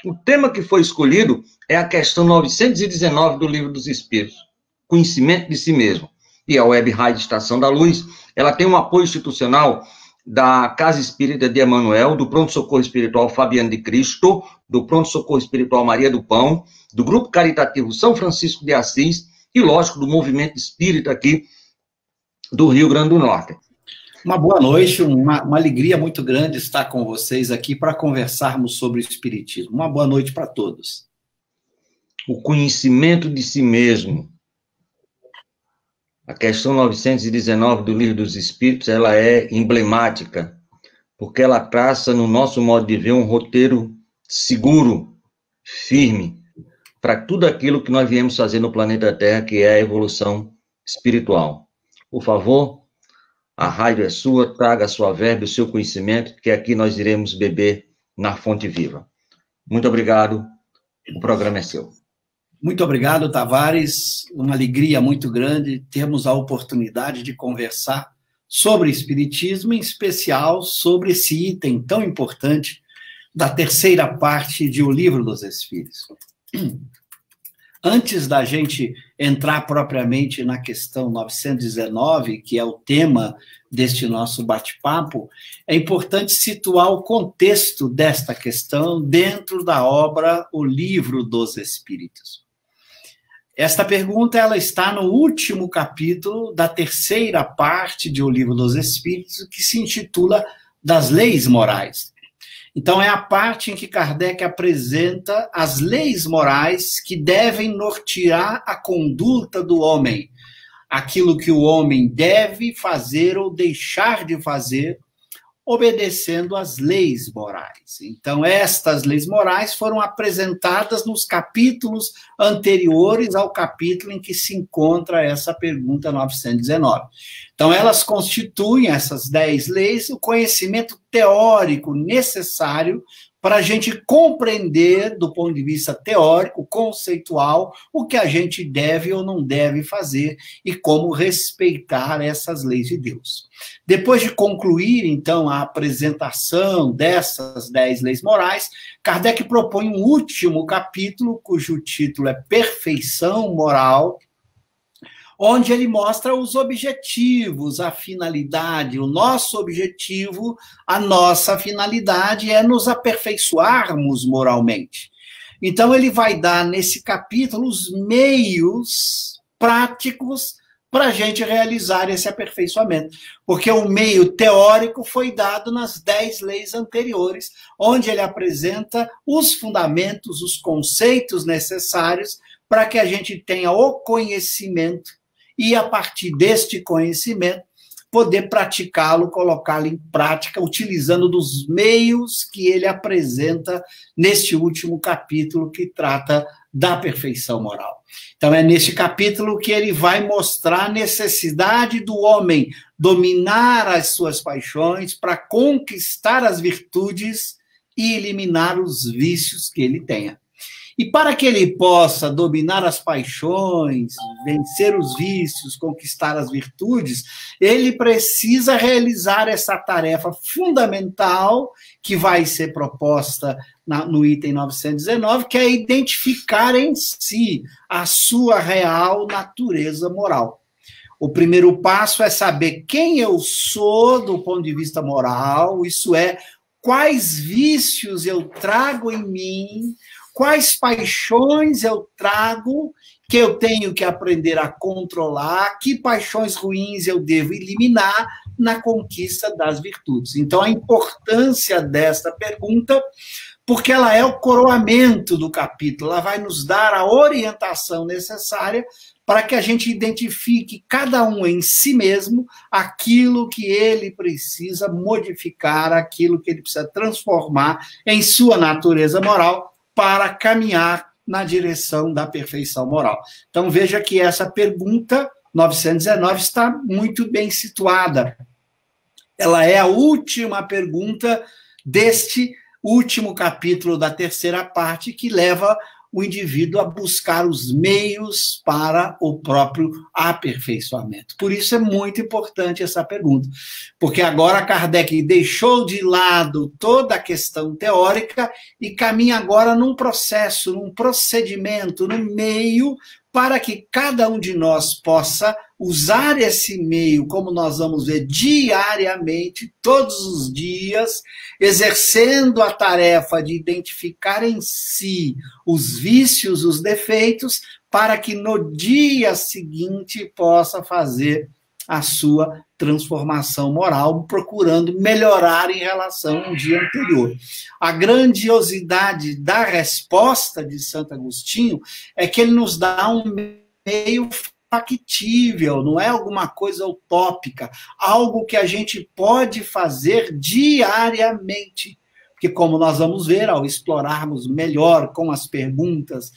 O tema que foi escolhido é a questão 919 do Livro dos Espíritos, conhecimento de si mesmo. E a Web Rádio Estação da Luz, ela tem um apoio institucional da Casa Espírita de Emanuel, do Pronto Socorro Espiritual Fabiano de Cristo, do Pronto Socorro Espiritual Maria do Pão, do Grupo Caritativo São Francisco de Assis e, lógico, do Movimento Espírita aqui do Rio Grande do Norte. Uma boa noite, uma alegria muito grande estar com vocês aqui para conversarmos sobre o Espiritismo. Uma boa noite para todos. O conhecimento de si mesmo. A questão 919 do Livro dos Espíritos, ela é emblemática, porque ela traça, no nosso modo de ver, um roteiro seguro, firme, para tudo aquilo que nós viemos fazer no planeta Terra, que é a evolução espiritual. Por favor, a rádio é sua, traga a sua verba, o seu conhecimento, que aqui nós iremos beber na fonte viva. Muito obrigado, o programa é seu. Muito obrigado, Tavares. Uma alegria muito grande termos a oportunidade de conversar sobre Espiritismo, em especial sobre esse item tão importante da terceira parte de O Livro dos Espíritos. Antes da gente entrar propriamente na questão 919, que é o tema deste nosso bate-papo, é importante situar o contexto desta questão dentro da obra O Livro dos Espíritos. Esta pergunta ela está no último capítulo da terceira parte de O Livro dos Espíritos, que se intitula Das Leis Morais. Então, é a parte em que Kardec apresenta as leis morais que devem nortear a conduta do homem, aquilo que o homem deve fazer ou deixar de fazer, obedecendo às leis morais. Então, estas leis morais foram apresentadas nos capítulos anteriores ao capítulo em que se encontra essa pergunta 919. Então, elas constituem, essas 10 leis, o conhecimento teórico necessário para a gente compreender, do ponto de vista teórico, conceitual, o que a gente deve ou não deve fazer e como respeitar essas leis de Deus. Depois de concluir, então, a apresentação dessas 10 leis morais, Kardec propõe um último capítulo, cujo título é Perfeição Moral, onde ele mostra os objetivos, a finalidade. O nosso objetivo, a nossa finalidade é nos aperfeiçoarmos moralmente. Então, ele vai dar nesse capítulo os meios práticos para a gente realizar esse aperfeiçoamento. Porque o meio teórico foi dado nas 10 leis anteriores, onde ele apresenta os fundamentos, os conceitos necessários para que a gente tenha o conhecimento e, a partir deste conhecimento, poder praticá-lo, colocá-lo em prática, utilizando dos meios que ele apresenta neste último capítulo que trata da perfeição moral. Então, é neste capítulo que ele vai mostrar a necessidade do homem dominar as suas paixões para conquistar as virtudes e eliminar os vícios que ele tenha. E para que ele possa dominar as paixões, vencer os vícios, conquistar as virtudes, ele precisa realizar essa tarefa fundamental que vai ser proposta no item 919, que é identificar em si a sua real natureza moral. O primeiro passo é saber quem eu sou do ponto de vista moral, isso é, quais vícios eu trago em mim, quais paixões eu trago que eu tenho que aprender a controlar, que paixões ruins eu devo eliminar na conquista das virtudes. Então, a importância desta pergunta, porque ela é o coroamento do capítulo, ela vai nos dar a orientação necessária para que a gente identifique cada um em si mesmo aquilo que ele precisa modificar, aquilo que ele precisa transformar em sua natureza moral, para caminhar na direção da perfeição moral. Então, veja que essa pergunta 919 está muito bem situada. Ela é a última pergunta deste último capítulo da terceira parte, que leva o indivíduo a buscar os meios para o próprio aperfeiçoamento. Por isso é muito importante essa pergunta, porque agora Kardec deixou de lado toda a questão teórica e caminha agora num processo, num procedimento, num meio para que cada um de nós possa usar esse meio, como nós vamos ver, diariamente, todos os dias, exercendo a tarefa de identificar em si os vícios, os defeitos, para que no dia seguinte possa fazer a sua transformação moral, procurando melhorar em relação ao dia anterior. A grandiosidade da resposta de Santo Agostinho é que ele nos dá um meio factível, não é alguma coisa utópica, algo que a gente pode fazer diariamente. Porque, como nós vamos ver, ao explorarmos melhor com as perguntas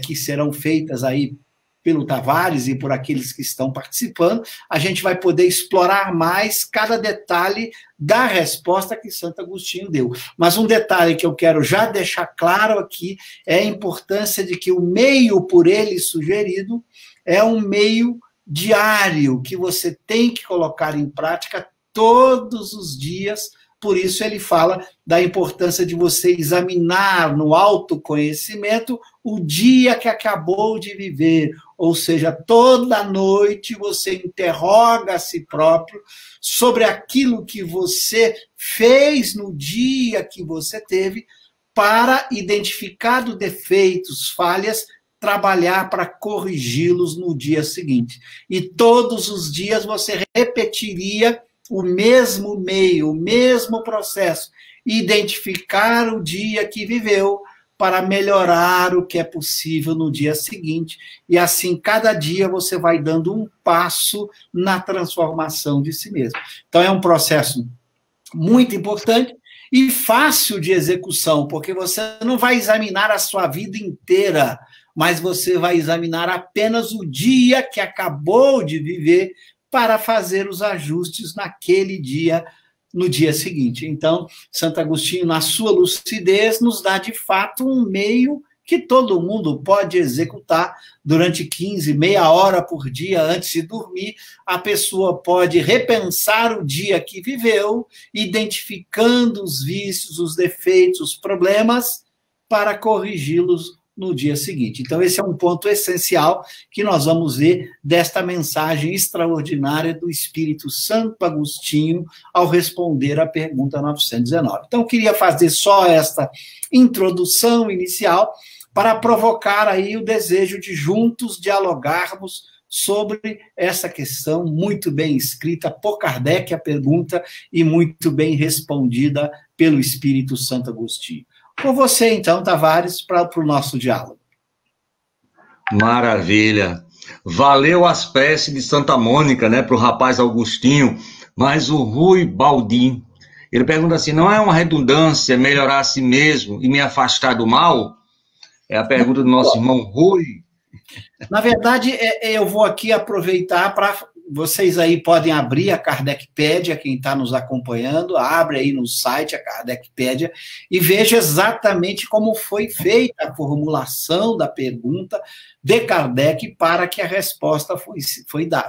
que serão feitas aí pelo Tavares e por aqueles que estão participando, a gente vai poder explorar mais cada detalhe da resposta que Santo Agostinho deu. Mas um detalhe que eu quero já deixar claro aqui é a importância de que o meio por ele sugerido é um meio diário, que você tem que colocar em prática todos os dias. Por isso ele fala da importância de você examinar no autoconhecimento o dia que acabou de viver, ou seja, toda noite você interroga a si próprio sobre aquilo que você fez no dia que você teve, para identificar os defeitos, falhas, trabalhar para corrigi-los no dia seguinte. E todos os dias você repetiria o mesmo meio, o mesmo processo, identificar o dia que viveu para melhorar o que é possível no dia seguinte. E assim, cada dia você vai dando um passo na transformação de si mesmo. Então, é um processo muito importante e fácil de execução, porque você não vai examinar a sua vida inteira, mas você vai examinar apenas o dia que acabou de viver para fazer os ajustes naquele dia, no dia seguinte. Então, Santo Agostinho, na sua lucidez, nos dá, de fato, um meio que todo mundo pode executar durante 15, meia hora por dia antes de dormir. A pessoa pode repensar o dia que viveu, identificando os vícios, os defeitos, os problemas, para corrigi-los no dia seguinte. Então, esse é um ponto essencial que nós vamos ver desta mensagem extraordinária do Espírito Santo Agostinho ao responder à pergunta 919. Então, eu queria fazer só esta introdução inicial para provocar aí o desejo de juntos dialogarmos sobre essa questão muito bem escrita por Kardec, a pergunta, e muito bem respondida pelo Espírito Santo Agostinho. Com você, então, Tavares, para o nosso diálogo. Maravilha. Valeu as preces de Santa Mônica, né, para o rapaz Agostinho, mas o Rui Baldim, ele pergunta assim, não é uma redundância melhorar a si mesmo e me afastar do mal? É a pergunta do nosso irmão Rui. Na verdade, eu vou aqui aproveitar para... Vocês aí podem abrir a Kardecpédia, quem está nos acompanhando, abre aí no site a Kardecpédia e veja exatamente como foi feita a formulação da pergunta de Kardec para que a resposta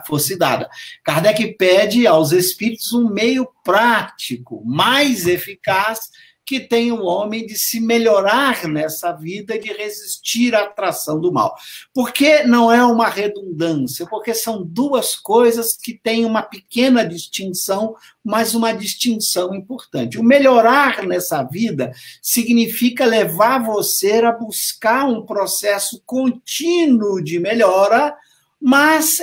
fosse dada. Kardec pede aos espíritos um meio prático, mais eficaz, que tem o homem de se melhorar nessa vida e de resistir à atração do mal. Por que não é uma redundância? Porque são duas coisas que têm uma pequena distinção, mas uma distinção importante. O melhorar nessa vida significa levar você a buscar um processo contínuo de melhora, mas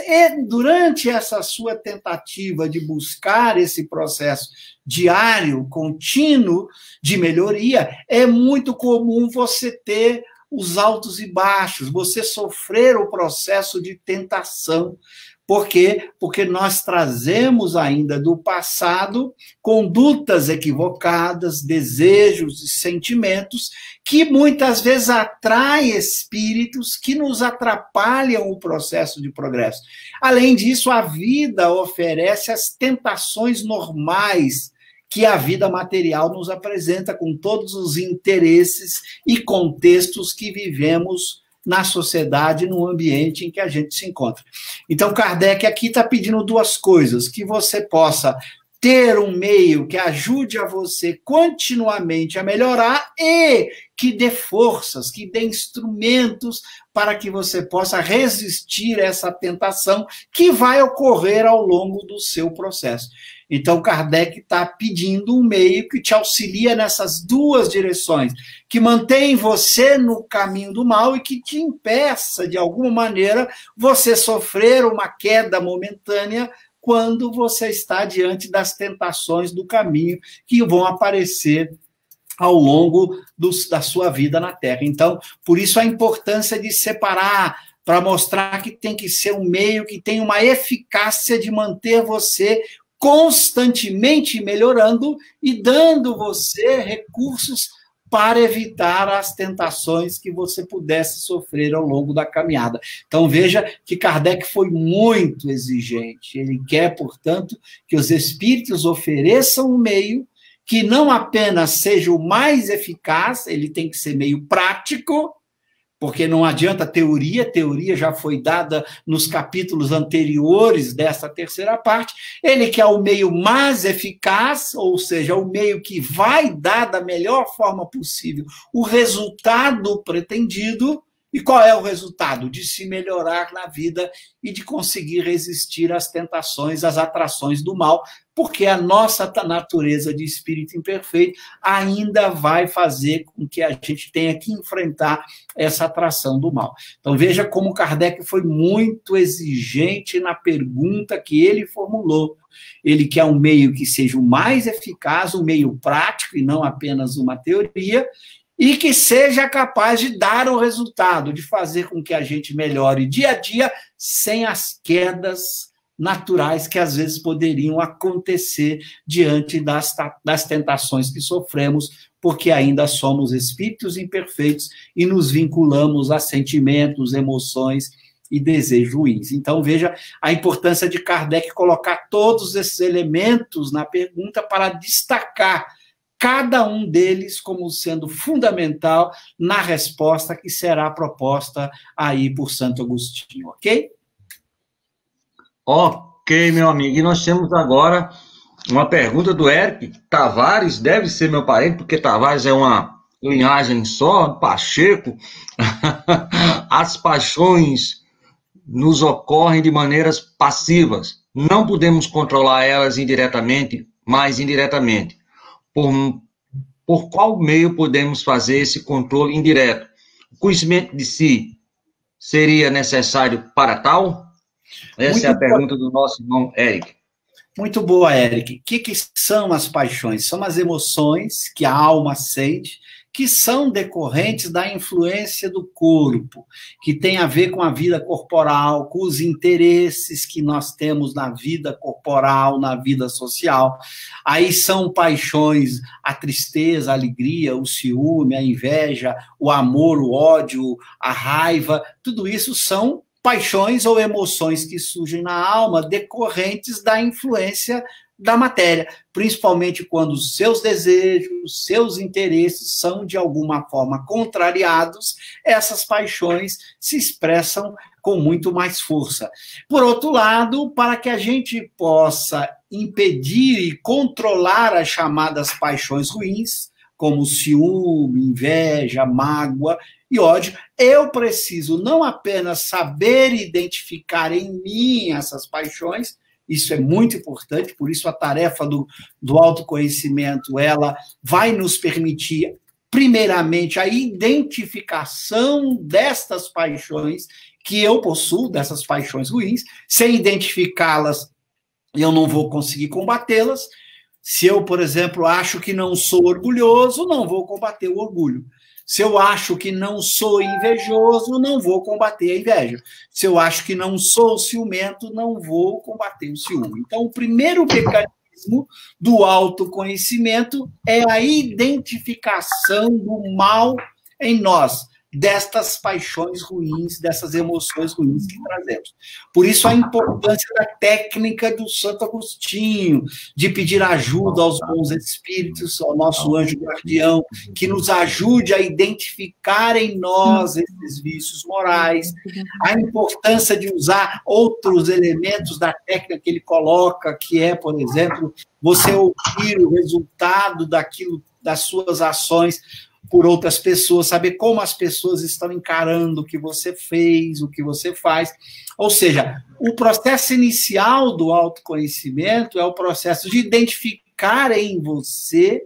durante essa sua tentativa de buscar esse processo diário, contínuo de melhoria, é muito comum você ter os altos e baixos, você sofrer o processo de tentação. Por quê? Porque nós trazemos ainda do passado condutas equivocadas, desejos e sentimentos que muitas vezes atraem espíritos que nos atrapalham o processo de progresso. Além disso, a vida oferece as tentações normais que a vida material nos apresenta, com todos os interesses e contextos que vivemos na sociedade, no ambiente em que a gente se encontra. Então, Kardec aqui está pedindo duas coisas: que você possa ter um meio que ajude a você continuamente a melhorar e que dê forças, que dê instrumentos para que você possa resistir a essa tentação que vai ocorrer ao longo do seu processo. Então, Kardec está pedindo um meio que te auxilia nessas duas direções, que mantém você no caminho do mal e que te impeça, de alguma maneira, você sofrer uma queda momentânea quando você está diante das tentações do caminho que vão aparecer ao longo da sua vida na Terra. Então, por isso a importância de separar, para mostrar que tem que ser um meio que tem uma eficácia de manter você constantemente melhorando e dando você recursos para evitar as tentações que você pudesse sofrer ao longo da caminhada. Então, veja que Kardec foi muito exigente. Ele quer, portanto, que os espíritos ofereçam um meio que não apenas seja o mais eficaz, ele tem que ser meio prático, porque não adianta teoria já foi dada nos capítulos anteriores dessa terceira parte. Ele quer o meio mais eficaz, ou seja, o meio que vai dar da melhor forma possível o resultado pretendido. E qual é o resultado? De se melhorar na vida e de conseguir resistir às tentações, às atrações do mal, porque a nossa natureza de espírito imperfeito ainda vai fazer com que a gente tenha que enfrentar essa atração do mal. Então, veja como Kardec foi muito exigente na pergunta que ele formulou. Ele quer um meio que seja o mais eficaz, um meio prático e não apenas uma teoria, e que seja capaz de dar o resultado, de fazer com que a gente melhore dia a dia, sem as quedas naturais que às vezes poderiam acontecer diante das tentações que sofremos, porque ainda somos espíritos imperfeitos e nos vinculamos a sentimentos, emoções e desejos ruins. Então, veja a importância de Kardec colocar todos esses elementos na pergunta para destacar cada um deles como sendo fundamental na resposta que será proposta aí por Santo Agostinho, ok? Ok, meu amigo. E nós temos agora uma pergunta do Eric Tavares, deve ser meu parente, porque Tavares é uma linhagem só, Pacheco. As paixões nos ocorrem de maneiras passivas. Não podemos controlar elas indiretamente, mas indiretamente. Por qual meio podemos fazer esse controle indireto? O conhecimento de si seria necessário para tal? Essa é a pergunta do nosso irmão Eric. Muito boa, Eric. O que são as paixões? São as emoções que a alma sente, que são decorrentes da influência do corpo, que tem a ver com a vida corporal, com os interesses que nós temos na vida corporal, na vida social. Aí são paixões, a tristeza, a alegria, o ciúme, a inveja, o amor, o ódio, a raiva, tudo isso são paixões ou emoções que surgem na alma decorrentes da influência da matéria, principalmente quando os seus desejos, seus interesses são de alguma forma contrariados, essas paixões se expressam com muito mais força. Por outro lado, para que a gente possa impedir e controlar as chamadas paixões ruins, como ciúme, inveja, mágoa e ódio, eu preciso não apenas saber identificar em mim essas paixões. Isso é muito importante, por isso a tarefa do autoconhecimento, ela vai nos permitir, primeiramente, a identificação destas paixões que eu possuo, dessas paixões ruins. Sem identificá-las, eu não vou conseguir combatê-las. Se eu, por exemplo, acho que não sou orgulhoso, não vou combater o orgulho. Se eu acho que não sou invejoso, não vou combater a inveja. Se eu acho que não sou ciumento, não vou combater o ciúme. Então, o primeiro mecanismo do autoconhecimento é a identificação do mal em nós, destas paixões ruins, dessas emoções ruins que trazemos. Por isso a importância da técnica do Santo Agostinho, de pedir ajuda aos bons espíritos, ao nosso anjo guardião, que nos ajude a identificar em nós esses vícios morais, a importância de usar outros elementos da técnica que ele coloca, que é, por exemplo, você ouvir o resultado daquilo, das suas ações por outras pessoas, saber como as pessoas estão encarando o que você fez, o que você faz. Ou seja, o processo inicial do autoconhecimento é o processo de identificar em você,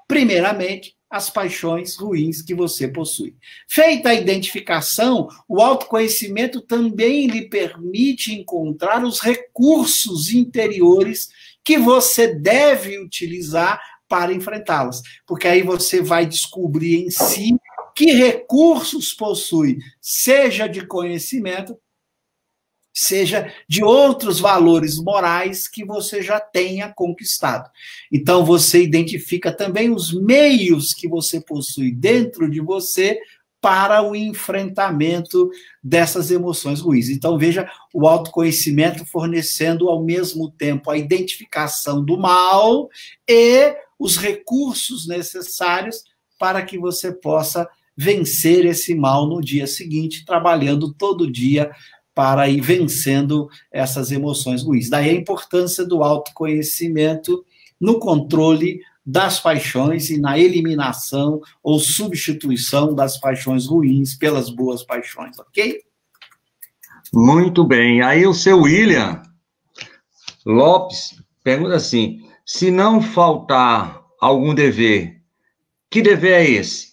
primeiramente, as paixões ruins que você possui. Feita a identificação, o autoconhecimento também lhe permite encontrar os recursos interiores que você deve utilizar para enfrentá-las, porque aí você vai descobrir em si que recursos possui, seja de conhecimento, seja de outros valores morais que você já tenha conquistado. Então, você identifica também os meios que você possui dentro de você para o enfrentamento dessas emoções ruins. Então, veja, o autoconhecimento fornecendo ao mesmo tempo a identificação do mal e os recursos necessários para que você possa vencer esse mal no dia seguinte, trabalhando todo dia para ir vencendo essas emoções ruins. Daí a importância do autoconhecimento no controle das paixões e na eliminação ou substituição das paixões ruins pelas boas paixões, ok? Muito bem. Aí o seu William Lopes pergunta assim, se não faltar algum dever, que dever é esse?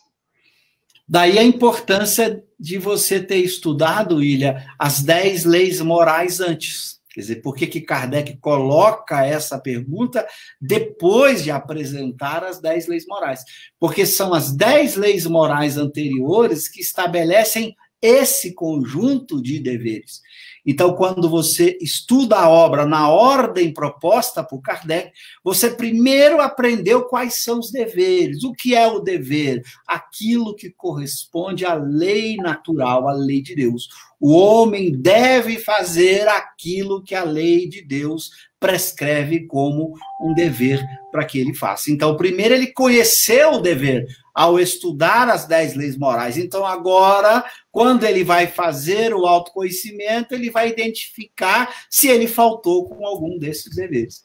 Daí a importância de você ter estudado, William, as 10 leis morais antes. Quer dizer, por que Kardec coloca essa pergunta depois de apresentar as 10 leis morais? Porque são as 10 leis morais anteriores que estabelecem esse conjunto de deveres. Então, quando você estuda a obra na ordem proposta por Kardec, você primeiro aprendeu quais são os deveres. O que é o dever? Aquilo que corresponde à lei natural, à lei de Deus. O homem deve fazer aquilo que a lei de Deus prescreve como um dever para que ele faça. Então, primeiro ele conheceu o dever ao estudar as 10 leis morais. Então, agora, quando ele vai fazer o autoconhecimento, ele vai identificar se ele faltou com algum desses deveres.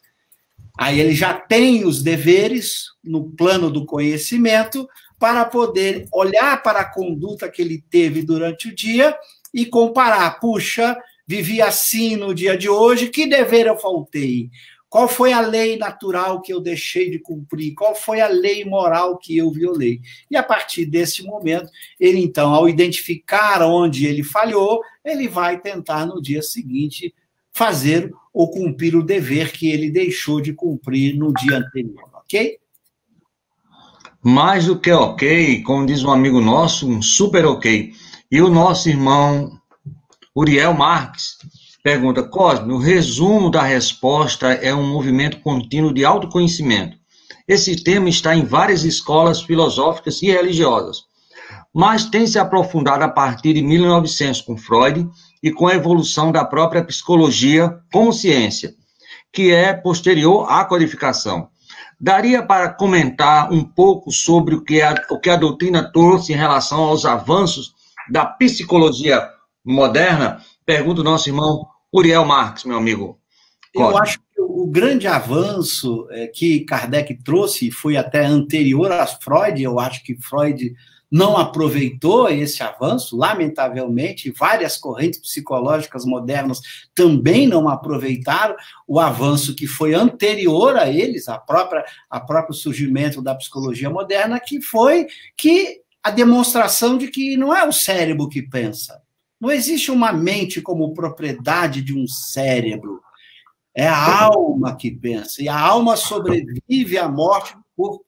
Aí ele já tem os deveres no plano do conhecimento para poder olhar para a conduta que ele teve durante o dia e comparar. Puxa, vivi assim no dia de hoje, que dever eu faltei? Qual foi a lei natural que eu deixei de cumprir? Qual foi a lei moral que eu violei? E a partir desse momento, ele então, ao identificar onde ele falhou, ele vai tentar no dia seguinte fazer ou cumprir o dever que ele deixou de cumprir no dia anterior, ok? Mais do que ok, como diz um amigo nosso, um super ok. E o nosso irmão Uriel Marques pergunta, Cosme, o resumo da resposta é um movimento contínuo de autoconhecimento. Esse tema está em várias escolas filosóficas e religiosas, mas tem se aprofundado a partir de 1900 com Freud e com a evolução da própria psicologia como ciência, que é posterior à codificação. Daria para comentar um pouco sobre o que a doutrina trouxe em relação aos avanços da psicologia moderna? Pergunta o nosso irmão Uriel Marques, meu amigo. Eu acho que o grande avanço que Kardec trouxe foi até anterior a Freud. Eu acho que Freud não aproveitou esse avanço, lamentavelmente, várias correntes psicológicas modernas também não aproveitaram o avanço que foi anterior a eles, a próprio surgimento da psicologia moderna, que foi a demonstração de que não é o cérebro que pensa. Não existe uma mente como propriedade de um cérebro. É a alma que pensa. E a alma sobrevive à morte do corpo.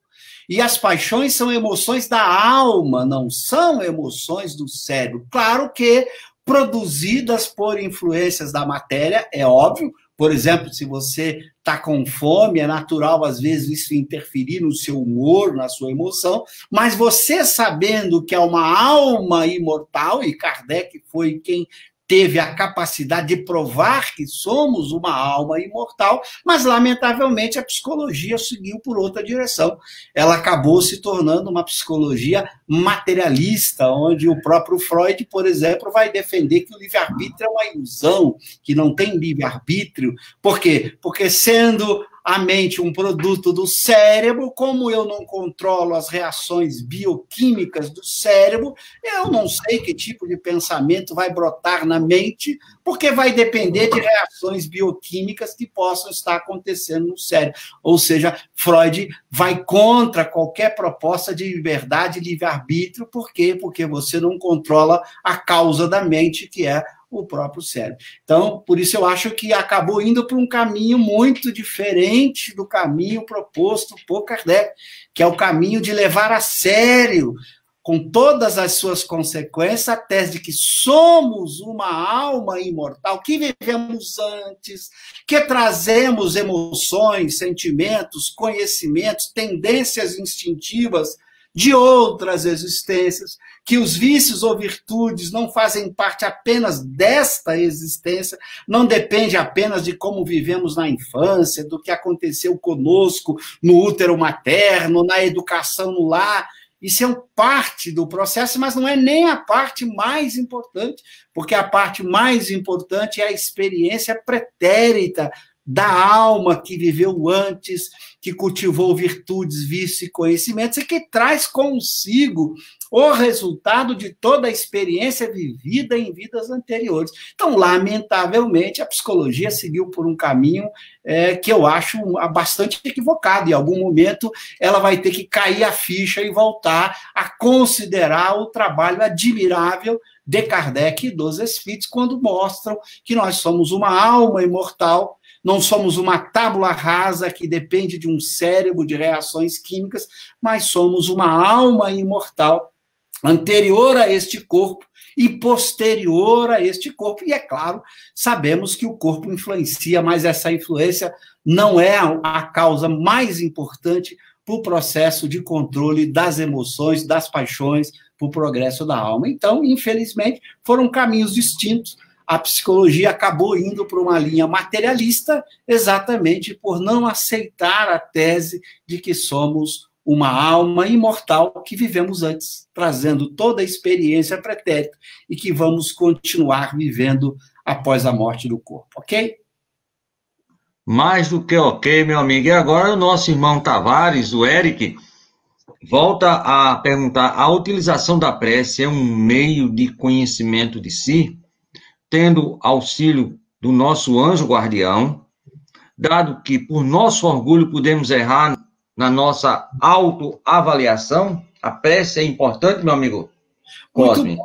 E as paixões são emoções da alma, não são emoções do cérebro. Claro que produzidas por influências da matéria, é óbvio, Por exemplo, se você está com fome, é natural, às vezes, isso interferir no seu humor, na sua emoção, mas você sabendo que é uma alma imortal, e Kardec foi quem teve a capacidade de provar que somos uma alma imortal, mas, lamentavelmente, a psicologia seguiu por outra direção. Ela acabou se tornando uma psicologia materialista, onde o próprio Freud, por exemplo, vai defender que o livre-arbítrio é uma ilusão, que não tem livre-arbítrio. Por quê? Porque, sendo a mente um produto do cérebro, como eu não controlo as reações bioquímicas do cérebro, eu não sei que tipo de pensamento vai brotar na mente, porque vai depender de reações bioquímicas que possam estar acontecendo no cérebro. Ou seja, Freud vai contra qualquer proposta de liberdade e livre-arbítrio. Por quê? Porque você não controla a causa da mente, que é o próprio cérebro. Então, por isso eu acho que acabou indo para um caminho muito diferente do caminho proposto por Kardec, que é o caminho de levar a sério, com todas as suas consequências, a tese de que somos uma alma imortal, que vivemos antes, que trazemos emoções, sentimentos, conhecimentos, tendências instintivas de outras existências, que os vícios ou virtudes não fazem parte apenas desta existência, não depende apenas de como vivemos na infância, do que aconteceu conosco no útero materno, na educação no lar. Isso é parte do processo, mas não é nem a parte mais importante, porque a parte mais importante é a experiência pretérita da alma que viveu antes, que cultivou virtudes, vícios e conhecimentos, e que traz consigo o resultado de toda a experiência vivida em vidas anteriores. Então, lamentavelmente, a psicologia seguiu por um caminho que eu acho bastante equivocado. Em algum momento, ela vai ter que cair a ficha e voltar a considerar o trabalho admirável de Kardec e dos Espíritos, quando mostram que nós somos uma alma imortal, não somos uma tábula rasa que depende de um cérebro de reações químicas, mas somos uma alma imortal anterior a este corpo e posterior a este corpo. E, é claro, sabemos que o corpo influencia, mas essa influência não é a causa mais importante para o processo de controle das emoções, das paixões, para o progresso da alma. Então, infelizmente, foram caminhos distintos. A psicologia acabou indo para uma linha materialista, exatamente por não aceitar a tese de que somos uma alma imortal que vivemos antes, trazendo toda a experiência pretérita e que vamos continuar vivendo após a morte do corpo, ok? Mais do que ok, meu amigo. E agora o nosso irmão Tavares, o Eric, volta a perguntar: a utilização da prece é um meio de conhecimento de si, tendo auxílio do nosso anjo guardião, dado que por nosso orgulho podemos errar na nossa autoavaliação? A prece é importante, meu amigo Cosme?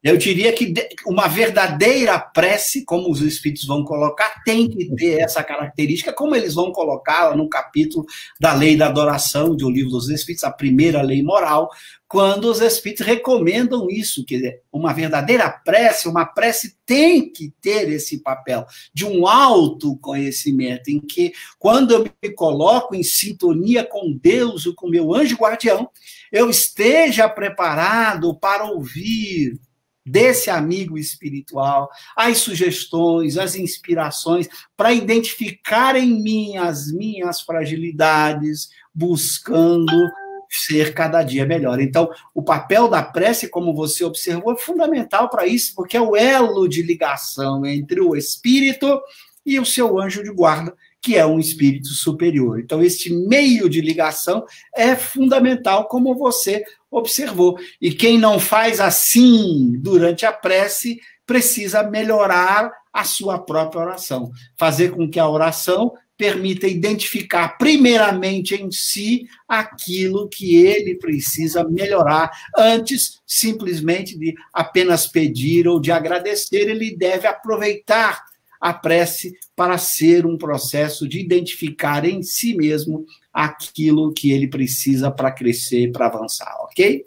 Eu diria que uma verdadeira prece, como os Espíritos vão colocar, tem que ter essa característica, como eles vão colocá-la no capítulo da Lei da Adoração, do Livro dos Espíritos, a primeira lei moral, quando os Espíritos recomendam isso, quer dizer, uma verdadeira prece, uma prece tem que ter esse papel de um autoconhecimento, em que, quando eu me coloco em sintonia com Deus ou com meu anjo guardião, eu esteja preparado para ouvir desse amigo espiritual as sugestões, as inspirações, para identificar em mim as minhas fragilidades, buscando ser cada dia melhor. Então, o papel da prece, como você observou, é fundamental para isso, porque é o elo de ligação entre o espírito e o seu anjo de guarda, que é um espírito superior. Então, este meio de ligação é fundamental, como você observou. E quem não faz assim durante a prece precisa melhorar a sua própria oração, fazer com que a oração permita identificar primeiramente em si aquilo que ele precisa melhorar, antes simplesmente de apenas pedir ou de agradecer. Ele deve aproveitar a prece para ser um processo de identificar em si mesmo aquilo que ele precisa para crescer, para avançar, ok?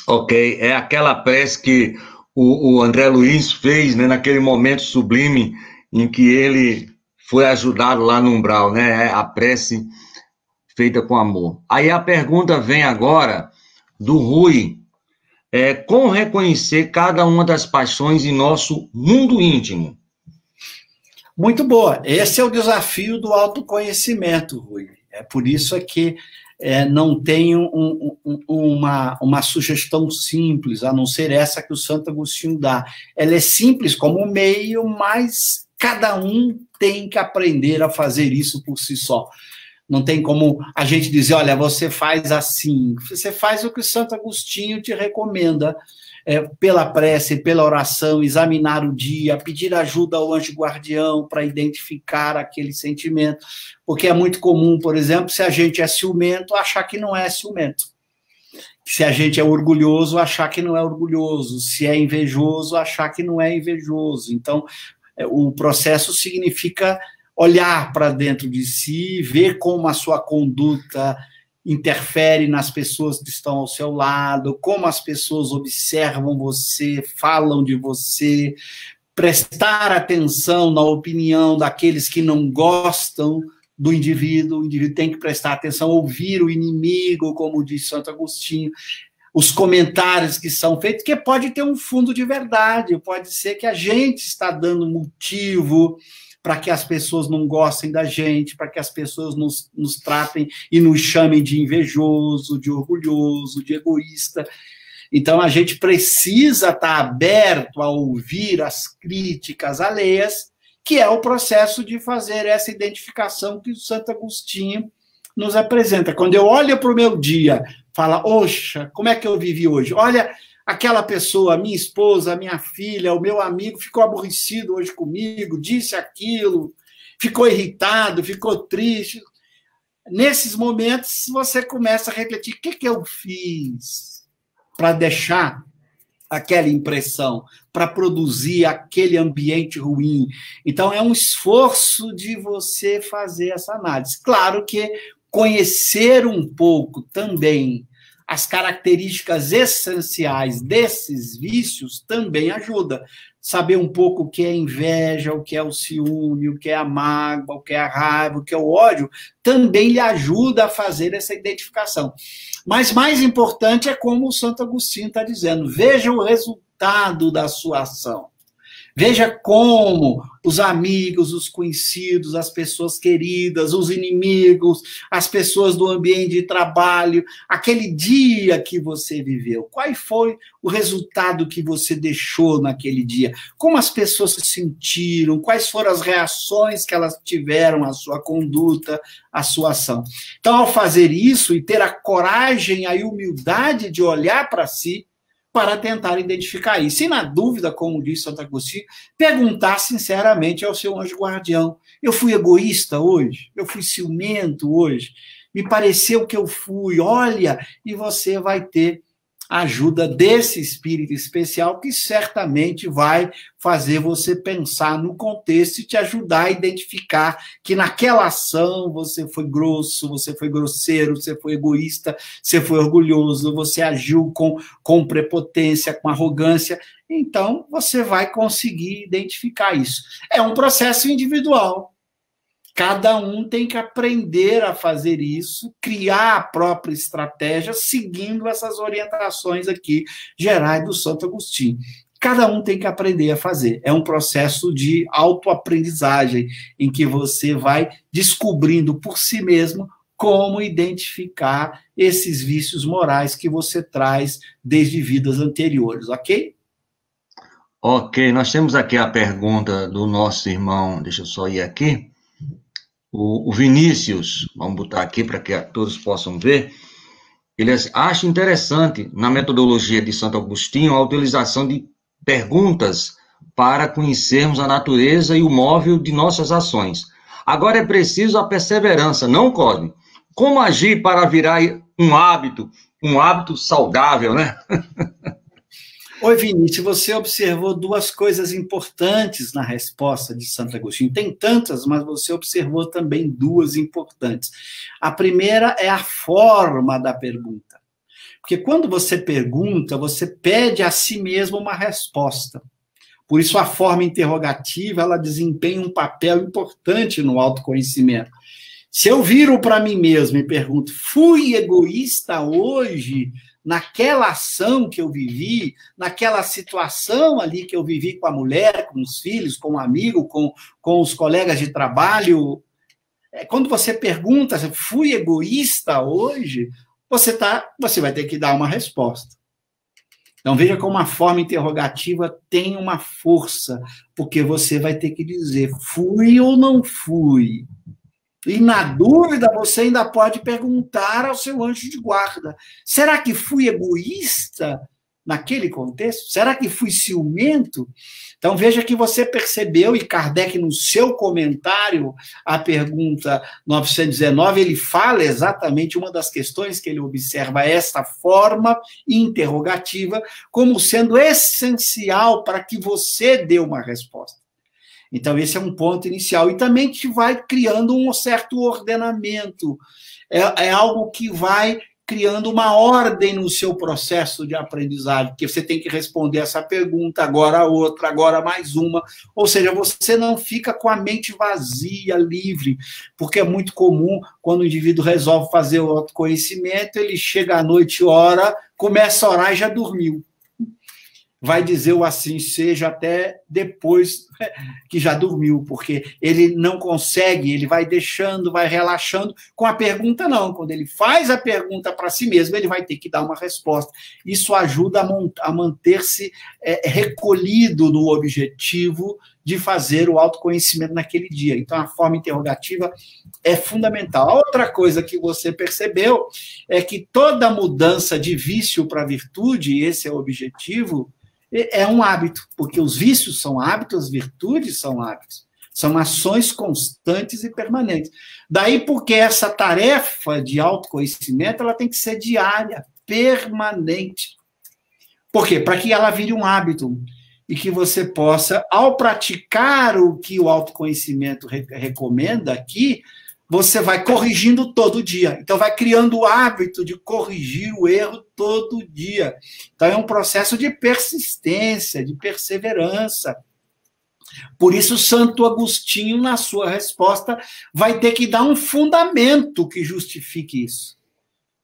Ok, é aquela prece que o André Luiz fez, né, naquele momento sublime em que ele foi ajudado lá no umbral, né? A prece feita com amor. Aí a pergunta vem agora do Rui. Como reconhecer cada uma das paixões em nosso mundo íntimo? Muito boa. Esse é o desafio do autoconhecimento, Rui. É por isso que não tem uma sugestão simples, a não ser essa que o Santo Agostinho dá. Ela é simples como meio, mas cada um tem que aprender a fazer isso por si só. Não tem como a gente dizer, olha, você faz assim. Você faz o que o Santo Agostinho te recomenda, pela prece, pela oração, examinar o dia, pedir ajuda ao anjo guardião para identificar aquele sentimento. Porque é muito comum, por exemplo, se a gente é ciumento, achar que não é ciumento. Se a gente é orgulhoso, achar que não é orgulhoso. Se é invejoso, achar que não é invejoso. Então, o processo significa olhar para dentro de si, ver como a sua conduta interfere nas pessoas que estão ao seu lado, como as pessoas observam você, falam de você, prestar atenção na opinião daqueles que não gostam do indivíduo, o indivíduo tem que prestar atenção, ouvir o inimigo, como diz Santo Agostinho, os comentários que são feitos, que pode ter um fundo de verdade, pode ser que a gente está dando motivo para que as pessoas não gostem da gente, para que as pessoas nos tratem e nos chamem de invejoso, de orgulhoso, de egoísta. Então, a gente precisa estar aberto a ouvir as críticas alheias, que é o processo de fazer essa identificação que o Santo Agostinho nos apresenta. Quando eu olho para o meu dia, falo, oxa, como é que eu vivi hoje? Olha, aquela pessoa, minha esposa, minha filha, o meu amigo ficou aborrecido hoje comigo, disse aquilo, ficou irritado, ficou triste. Nesses momentos, você começa a refletir, o que eu fiz para deixar aquela impressão, para produzir aquele ambiente ruim? Então, é um esforço de você fazer essa análise. Claro que conhecer um pouco também as características essenciais desses vícios também ajuda. Saber um pouco o que é inveja, o que é o ciúme, o que é a mágoa, o que é a raiva, o que é o ódio, também lhe ajuda a fazer essa identificação. Mas mais importante é como o Santo Agostinho está dizendo, veja o resultado da sua ação. Veja como os amigos, os conhecidos, as pessoas queridas, os inimigos, as pessoas do ambiente de trabalho, aquele dia que você viveu, qual foi o resultado que você deixou naquele dia? Como as pessoas se sentiram? Quais foram as reações que elas tiveram à sua conduta, à sua ação? Então, ao fazer isso e ter a coragem, a humildade de olhar para si, para tentar identificar isso. E na dúvida, como disse Santo Agostinho, perguntar sinceramente ao seu anjo guardião, eu fui egoísta hoje? Eu fui ciumento hoje? Me pareceu que eu fui? Olha, e você vai ter a ajuda desse espírito especial que certamente vai fazer você pensar no contexto e te ajudar a identificar que naquela ação você foi grosso, você foi grosseiro, você foi egoísta, você foi orgulhoso, você agiu com prepotência, com arrogância. Então, você vai conseguir identificar isso. É um processo individual. Cada um tem que aprender a fazer isso, criar a própria estratégia, seguindo essas orientações aqui gerais do Santo Agostinho. Cada um tem que aprender a fazer. É um processo de autoaprendizagem, em que você vai descobrindo por si mesmo como identificar esses vícios morais que você traz desde vidas anteriores, ok? Ok, nós temos aqui a pergunta do nosso irmão, deixa eu só ir aqui. O Vinícius, vamos botar aqui para que todos possam ver, ele acha interessante, na metodologia de Santo Agostinho, a utilização de perguntas para conhecermos a natureza e o móvel de nossas ações. Agora é preciso a perseverança, não Cosme? Como agir para virar um hábito saudável, né? Oi, Vinícius, você observou duas coisas importantes na resposta de Santo Agostinho. Tem tantas, mas você observou também duas importantes. A primeira é a forma da pergunta. Porque quando você pergunta, você pede a si mesmo uma resposta. Por isso, a forma interrogativa, ela desempenha um papel importante no autoconhecimento. Se eu viro para mim mesmo e pergunto, fui egoísta hoje naquela ação que eu vivi, naquela situação ali que eu vivi com a mulher, com os filhos, com o amigo, com os colegas de trabalho? Quando você pergunta, fui egoísta hoje, você vai ter que dar uma resposta. Então, veja como a forma interrogativa tem uma força, porque você vai ter que dizer, fui ou não fui? E, na dúvida, você ainda pode perguntar ao seu anjo de guarda, será que fui egoísta naquele contexto? Será que fui ciumento? Então, veja que você percebeu, e Kardec, no seu comentário à pergunta 919, ele fala exatamente uma das questões que ele observa, esta forma interrogativa, como sendo essencial para que você dê uma resposta. Então, esse é um ponto inicial. E também te vai criando um certo ordenamento. É algo que vai criando uma ordem no seu processo de aprendizagem, porque você tem que responder essa pergunta, agora outra, agora mais uma. Ou seja, você não fica com a mente vazia, livre, porque é muito comum, quando o indivíduo resolve fazer o autoconhecimento, ele chega à noite, ora, começa a orar e já dormiu. Vai dizer o assim seja até depois que já dormiu, porque ele não consegue, ele vai deixando, vai relaxando. Com a pergunta, não. Quando ele faz a pergunta para si mesmo, ele vai ter que dar uma resposta. Isso ajuda a manter-se recolhido no objetivo de fazer o autoconhecimento naquele dia. Então, a forma interrogativa é fundamental. A outra coisa que você percebeu é que toda mudança de vício para virtude, esse é o objetivo, é um hábito, porque os vícios são hábitos, as virtudes são hábitos. São ações constantes e permanentes. Daí porque essa tarefa de autoconhecimento ela tem que ser diária, permanente. Por quê? Para que ela vire um hábito e que você possa, ao praticar o que o autoconhecimento recomenda aqui, você vai corrigindo todo dia. Então, vai criando o hábito de corrigir o erro todo dia. Então, é um processo de persistência, de perseverança. Por isso, Santo Agostinho, na sua resposta, vai ter que dar um fundamento que justifique isso.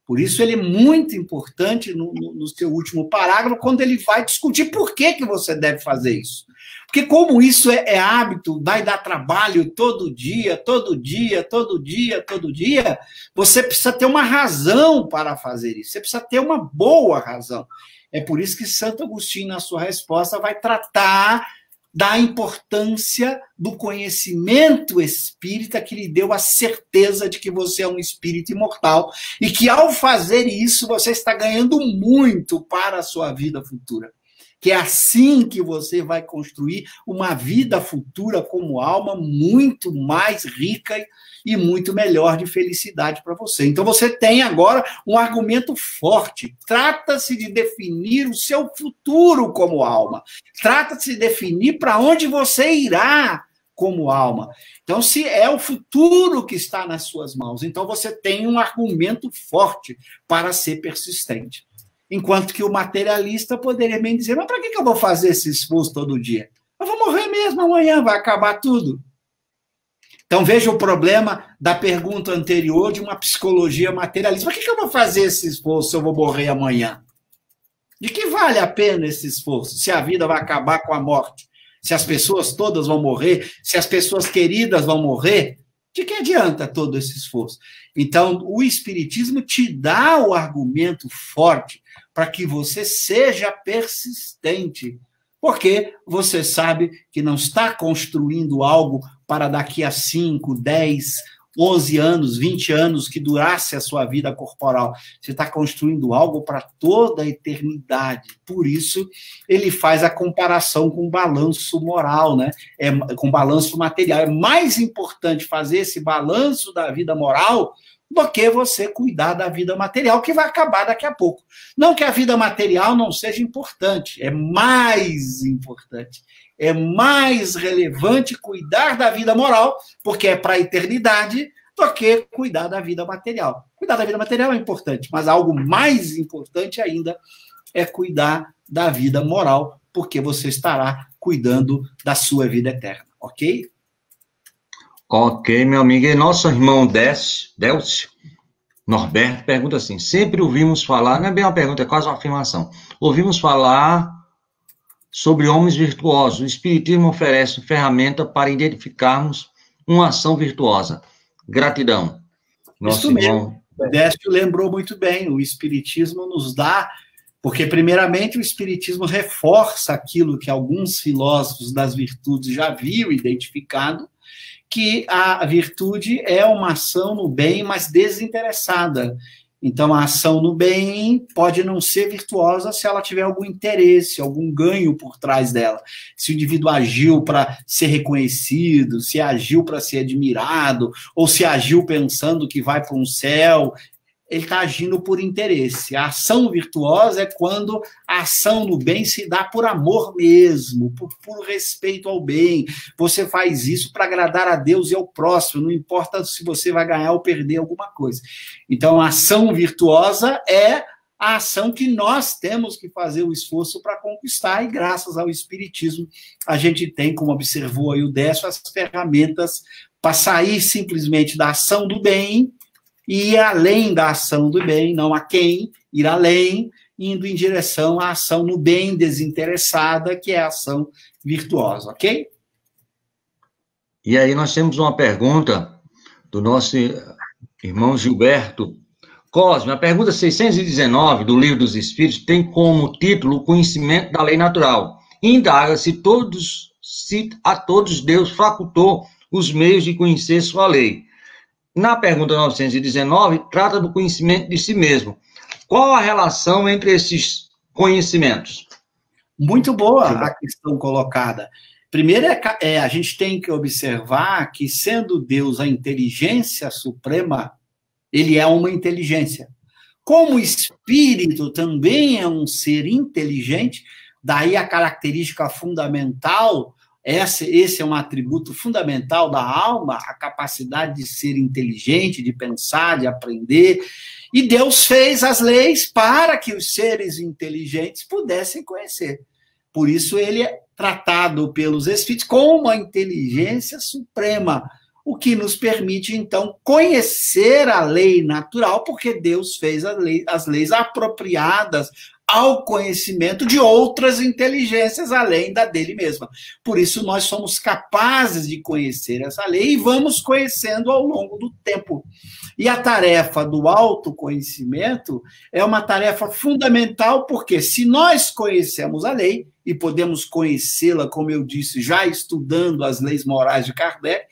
Por isso, ele é muito importante no seu último parágrafo, quando ele vai discutir por que você deve fazer isso. Porque como isso é hábito, vai dar trabalho todo dia, todo dia, todo dia, todo dia, você precisa ter uma razão para fazer isso. Você precisa ter uma boa razão. É por isso que Santo Agostinho, na sua resposta, vai tratar da importância do conhecimento espírita que lhe deu a certeza de que você é um espírito imortal e que, ao fazer isso, você está ganhando muito para a sua vida futura. Que é assim que você vai construir uma vida futura como alma muito mais rica e muito melhor de felicidade para você. Então, você tem agora um argumento forte. Trata-se de definir o seu futuro como alma. Trata-se de definir para onde você irá como alma. Então, se é o futuro que está nas suas mãos, então você tem um argumento forte para ser persistente. Enquanto que o materialista poderia bem dizer, mas para que eu vou fazer esse esforço todo dia? Eu vou morrer mesmo amanhã, vai acabar tudo. Então, veja o problema da pergunta anterior de uma psicologia materialista. Para que eu vou fazer esse esforço se eu vou morrer amanhã? De que vale a pena esse esforço, se a vida vai acabar com a morte? Se as pessoas todas vão morrer? Se as pessoas queridas vão morrer? De que adianta todo esse esforço? Então, o Espiritismo te dá o argumento forte para que você seja persistente, porque você sabe que não está construindo algo para daqui a 5, 10, 11 anos, 20 anos que durasse a sua vida corporal. Você está construindo algo para toda a eternidade. Por isso, ele faz a comparação com o balanço moral, né? Com o balanço material. É mais importante fazer esse balanço da vida moral do que você cuidar da vida material, que vai acabar daqui a pouco. Não que a vida material não seja importante, é mais importante. É mais relevante cuidar da vida moral, porque é para a eternidade, do que cuidar da vida material. Cuidar da vida material é importante, mas algo mais importante ainda é cuidar da vida moral, porque você estará cuidando da sua vida eterna, ok? Ok, meu amigo. E nosso irmão Delcio Norberto pergunta assim: sempre ouvimos falar, não é bem uma pergunta, é quase uma afirmação. Ouvimos falar sobre homens virtuosos. O Espiritismo oferece ferramenta para identificarmos uma ação virtuosa. Gratidão. Nosso Isso irmão. mesmo. O Décio lembrou muito bem. O Espiritismo nos dá, porque, primeiramente, o Espiritismo reforça aquilo que alguns filósofos das virtudes já haviam identificado, que a virtude é uma ação no bem, mas desinteressada. Então, a ação no bem pode não ser virtuosa se ela tiver algum interesse, algum ganho por trás dela. Se o indivíduo agiu para ser reconhecido, se agiu para ser admirado, ou se agiu pensando que vai para um céu, ele está agindo por interesse. A ação virtuosa é quando a ação no bem se dá por amor mesmo, por respeito ao bem. Você faz isso para agradar a Deus e ao próximo, não importa se você vai ganhar ou perder alguma coisa. Então, a ação virtuosa é a ação que nós temos que fazer o esforço para conquistar, e graças ao Espiritismo, a gente tem, como observou aí o Décio, as ferramentas para sair simplesmente da ação do bem e ir além da ação do bem, não a quem, ir além, indo em direção à ação no bem desinteressada, que é a ação virtuosa, ok? E aí nós temos uma pergunta do nosso irmão Gilberto Cosme. A pergunta 619 do Livro dos Espíritos tem como título o conhecimento da lei natural. Indaga se a todos Deus facultou os meios de conhecer sua lei. Na pergunta 919, trata do conhecimento de si mesmo. Qual a relação entre esses conhecimentos? Muito boa a questão colocada. Primeiro, a gente tem que observar que, sendo Deus a inteligência suprema, ele é uma inteligência. Como o espírito também é um ser inteligente, daí a característica fundamental. Esse é um atributo fundamental da alma, a capacidade de ser inteligente, de pensar, de aprender. E Deus fez as leis para que os seres inteligentes pudessem conhecer. Por isso ele é tratado pelos Espíritos como a inteligência suprema, o que nos permite, então, conhecer a lei natural, porque Deus fez as leis apropriadas ao conhecimento de outras inteligências além da dele mesma. Por isso, nós somos capazes de conhecer essa lei e vamos conhecendo ao longo do tempo. E a tarefa do autoconhecimento é uma tarefa fundamental, porque se nós conhecemos a lei, e podemos conhecê-la, como eu disse, já estudando as leis morais de Kardec,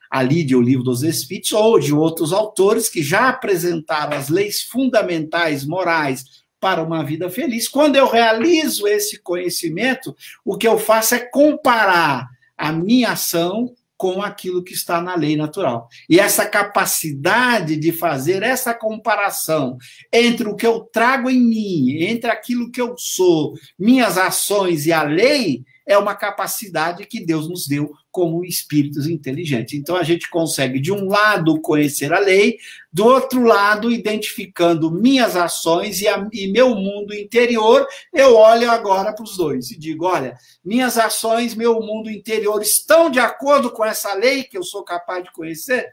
ali de O Livro dos Espíritos, ou de outros autores que já apresentaram as leis fundamentais morais para uma vida feliz. Quando eu realizo esse conhecimento, o que eu faço é comparar a minha ação com aquilo que está na lei natural. E essa capacidade de fazer essa comparação entre o que eu trago em mim, entre aquilo que eu sou, minhas ações e a lei, é uma capacidade que Deus nos deu como espíritos inteligentes. Então, a gente consegue, de um lado, conhecer a lei, do outro lado, identificando minhas ações e meu mundo interior, eu olho agora para os dois e digo, olha, minhas ações, meu mundo interior estão de acordo com essa lei que eu sou capaz de conhecer?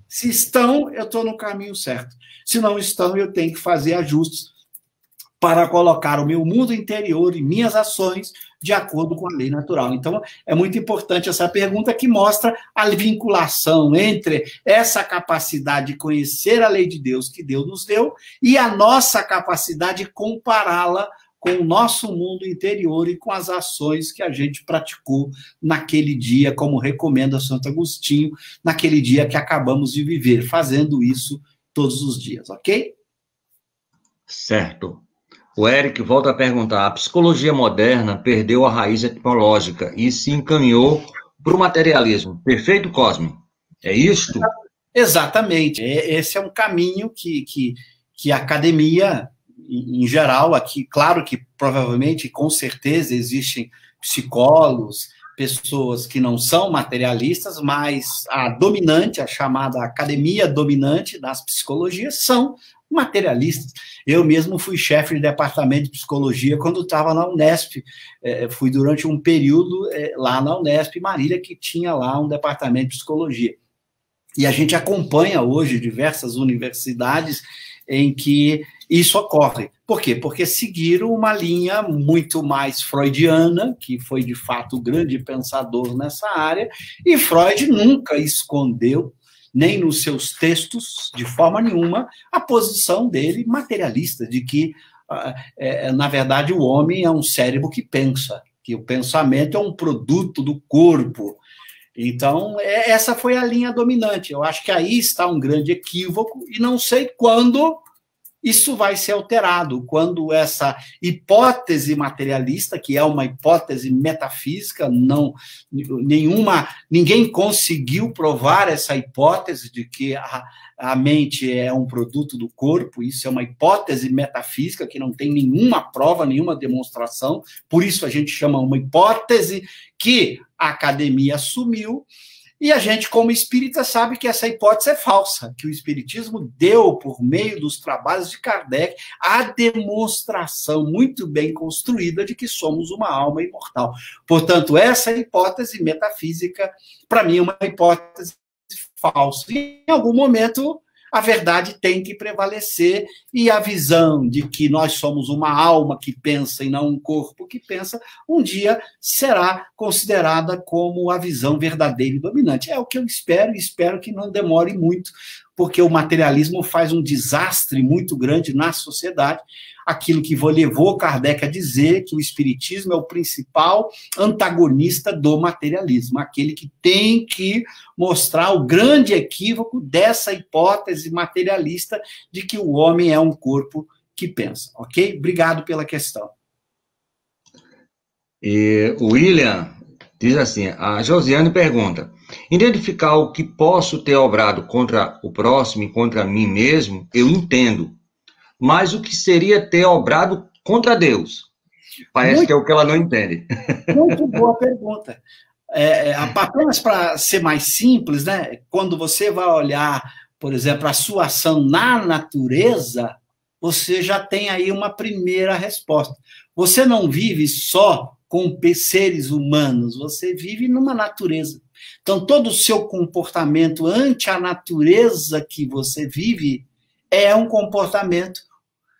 Se estão, eu estou no caminho certo. Se não estão, eu tenho que fazer ajustes para colocar o meu mundo interior e minhas ações de acordo com a lei natural. Então, é muito importante essa pergunta que mostra a vinculação entre essa capacidade de conhecer a lei de Deus que Deus nos deu e a nossa capacidade de compará-la com o nosso mundo interior e com as ações que a gente praticou naquele dia, como recomenda Santo Agostinho, naquele dia que acabamos de viver, fazendo isso todos os dias, ok? Certo. O Eric volta a perguntar: a psicologia moderna perdeu a raiz etimológica e se encaminhou para o materialismo. Perfeito, Cosme? É isto? Exatamente. Esse é um caminho que a academia, em geral, aqui, claro que provavelmente, com certeza, existem psicólogos, pessoas que não são materialistas, mas a dominante, a chamada academia dominante das psicologias, são materialistas. Eu mesmo fui chefe de departamento de psicologia quando estava na Unesp. Fui durante um período lá na Unesp, Marília, que tinha lá um departamento de psicologia. E a gente acompanha hoje diversas universidades em que isso ocorre. Por quê? Porque seguiram uma linha muito mais freudiana, que foi, de fato, o grande pensador nessa área, e Freud nunca escondeu, nem nos seus textos, de forma nenhuma, a posição dele materialista, de que, na verdade, o homem é um cérebro que pensa, que o pensamento é um produto do corpo. Então, essa foi a linha dominante. Eu acho que aí está um grande equívoco, e não sei quando isso vai ser alterado, quando essa hipótese materialista, que é uma hipótese metafísica, ninguém conseguiu provar essa hipótese de que a mente é um produto do corpo, isso é uma hipótese metafísica que não tem nenhuma prova, nenhuma demonstração, por isso a gente chama uma hipótese que a academia assumiu. E a gente, como espírita, sabe que essa hipótese é falsa, que o espiritismo deu, por meio dos trabalhos de Kardec, a demonstração muito bem construída de que somos uma alma imortal. Portanto, essa hipótese metafísica, para mim, é uma hipótese falsa. E, em algum momento, a verdade tem que prevalecer, e a visão de que nós somos uma alma que pensa e não um corpo que pensa, um dia será considerada como a visão verdadeira e dominante. É o que eu espero, e espero que não demore muito, porque o materialismo faz um desastre muito grande na sociedade, aquilo que levou Kardec a dizer que o espiritismo é o principal antagonista do materialismo, aquele que tem que mostrar o grande equívoco dessa hipótese materialista de que o homem é um corpo que pensa, ok? Obrigado pela questão. E o William diz assim, a Josiane pergunta, identificar o que posso ter obrado contra o próximo e contra mim mesmo, eu entendo, mas o que seria ter obrado contra Deus? Parece que é o que ela não entende. Muito boa pergunta. Apenas para ser mais simples, né? Quando você vai olhar, por exemplo, a sua ação na natureza, você já tem aí uma primeira resposta. Você não vive só com seres humanos, você vive numa natureza. Então, todo o seu comportamento ante a natureza que você vive é um comportamento,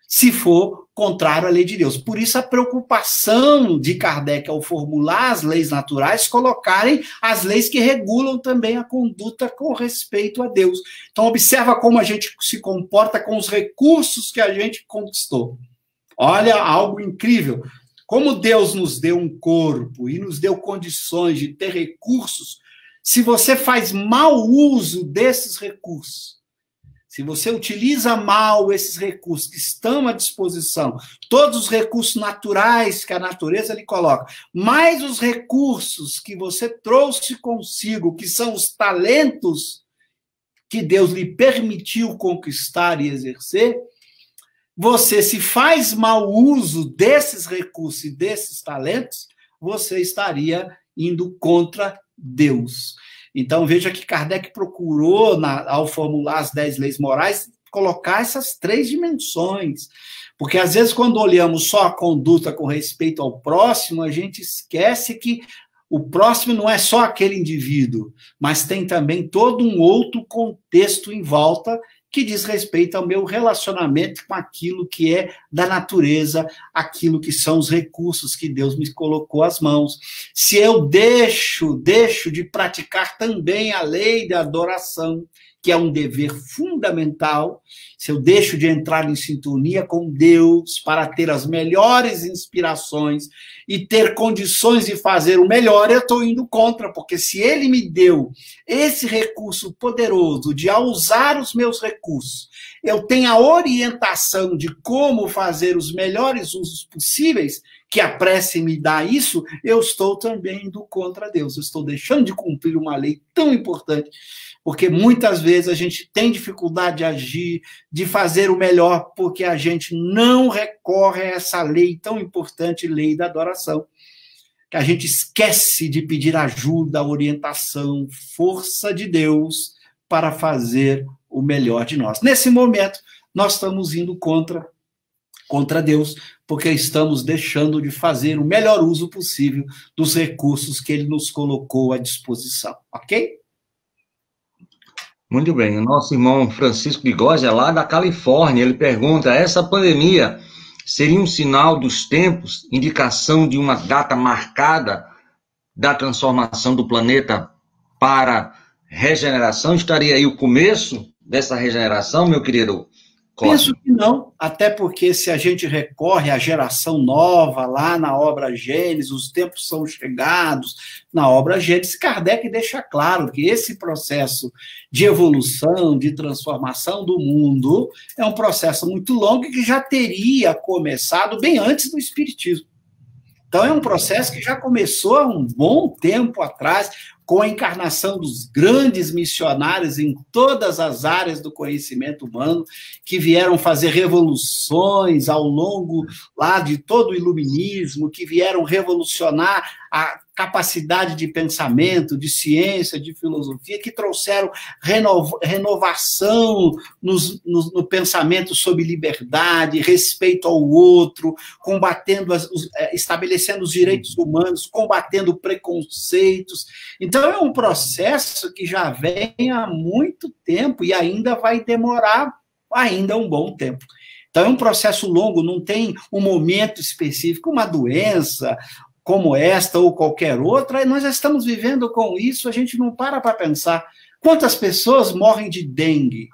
se for contrário à lei de Deus. Por isso, a preocupação de Kardec ao formular as leis naturais, colocarem as leis que regulam também a conduta com respeito a Deus. Então, observa como a gente se comporta com os recursos que a gente conquistou. Olha, algo incrível. Como Deus nos deu um corpo e nos deu condições de ter recursos, se você faz mau uso desses recursos, se você utiliza mal esses recursos que estão à disposição, todos os recursos naturais que a natureza lhe coloca, mais os recursos que você trouxe consigo, que são os talentos que Deus lhe permitiu conquistar e exercer, você, se faz mau uso desses recursos e desses talentos, você estaria indo contra Deus. Então, veja que Kardec procurou, ao formular as 10 leis morais, colocar essas 3 dimensões. Porque, às vezes, quando olhamos só a conduta com respeito ao próximo, a gente esquece que o próximo não é só aquele indivíduo, mas tem também todo um outro contexto em volta que diz respeito ao meu relacionamento com aquilo que é da natureza, aquilo que são os recursos que Deus me colocou às mãos. Se eu deixo de praticar também a lei da adoração, que é um dever fundamental, se eu deixo de entrar em sintonia com Deus para ter as melhores inspirações e ter condições de fazer o melhor, eu estou indo contra, porque se Ele me deu esse recurso poderoso de, ao usar os meus recursos, eu tenho a orientação de como fazer os melhores usos possíveis, que a prece me dá isso, eu estou também indo contra Deus, eu estou deixando de cumprir uma lei tão importante, porque muitas vezes a gente tem dificuldade de agir, de fazer o melhor, porque a gente não recorre a essa lei tão importante, lei da adoração, que a gente esquece de pedir ajuda, orientação, força de Deus para fazer o melhor de nós. Nesse momento, nós estamos indo contra Deus, porque estamos deixando de fazer o melhor uso possível dos recursos que ele nos colocou à disposição, ok? Muito bem. O nosso irmão Francisco Bigode é lá da Califórnia. Ele pergunta: essa pandemia seria um sinal dos tempos, indicação de uma data marcada da transformação do planeta para regeneração? Estaria aí o começo dessa regeneração, meu querido Cosme? Penso que não, até porque se a gente recorre à geração nova, lá na obra Gênesis, os tempos são chegados, na obra Gênesis, Kardec deixa claro que esse processo de evolução, de transformação do mundo, é um processo muito longo e que já teria começado bem antes do Espiritismo. Então, é um processo que já começou há um bom tempo atrás, com a encarnação dos grandes missionários em todas as áreas do conhecimento humano, que vieram fazer revoluções ao longo lá de todo o iluminismo, que vieram revolucionar a capacidade de pensamento, de ciência, de filosofia, que trouxeram renovação no pensamento sobre liberdade, respeito ao outro, estabelecendo os direitos humanos, combatendo preconceitos. Então, é um processo que já vem há muito tempo e ainda vai demorar ainda um bom tempo. Então, é um processo longo, não tem um momento específico, uma doença como esta ou qualquer outra, nós já estamos vivendo com isso, a gente não para pensar. Quantas pessoas morrem de dengue?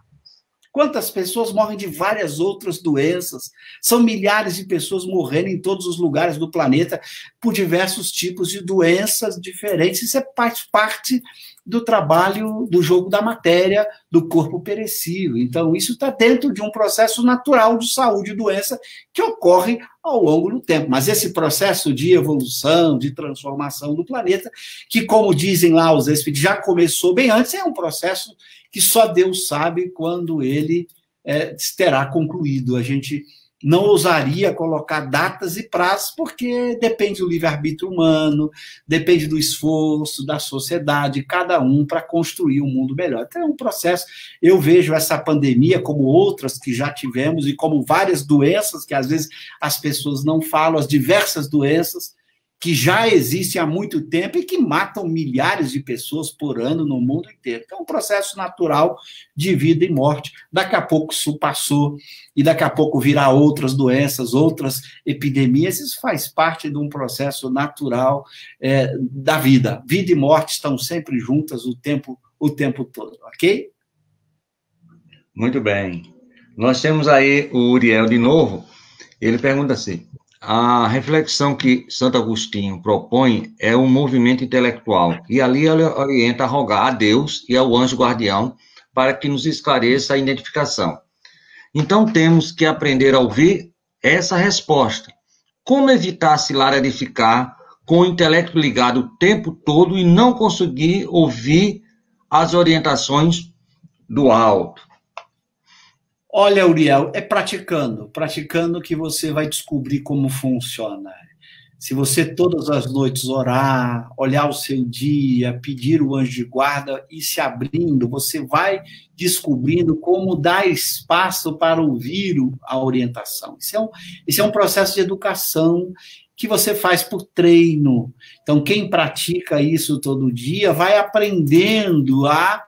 Quantas pessoas morrem de várias outras doenças? São milhares de pessoas morrendo em todos os lugares do planeta por diversos tipos de doenças diferentes. Isso faz parte do trabalho, do jogo da matéria, do corpo perecível. Então, isso está dentro de um processo natural de saúde e doença que ocorre ao longo do tempo. Mas esse processo de evolução, de transformação do planeta, que, como dizem lá os espíritos, já começou bem antes, é um processo que só Deus sabe quando ele terá concluído. A gente não ousaria colocar datas e prazos, porque depende do livre-arbítrio humano, depende do esforço da sociedade, cada um para construir um mundo melhor. Então, é um processo. Eu vejo essa pandemia, como outras que já tivemos, e como várias doenças que às vezes as pessoas não falam, as diversas doenças que já existem há muito tempo e que matam milhares de pessoas por ano no mundo inteiro. Então, é um processo natural de vida e morte. Daqui a pouco isso passou, e daqui a pouco virá outras doenças, outras epidemias. Isso faz parte de um processo natural da vida. Vida e morte estão sempre juntas o tempo todo, ok? Muito bem. Nós temos aí o Uriel de novo. Ele pergunta assim: a reflexão que Santo Agostinho propõe é um movimento intelectual, e ali ele orienta a rogar a Deus e ao anjo guardião para que nos esclareça a identificação. Então, temos que aprender a ouvir essa resposta. Como evitar se laridificar com o intelecto ligado o tempo todo e não conseguir ouvir as orientações do alto? Olha, Uriel, é praticando que você vai descobrir como funciona. Se você todas as noites orar, olhar o seu dia, pedir o anjo de guarda e se abrindo, você vai descobrindo como dar espaço para ouvir a orientação. Isso é um processo de educação que você faz por treino. Então, quem pratica isso todo dia vai aprendendo a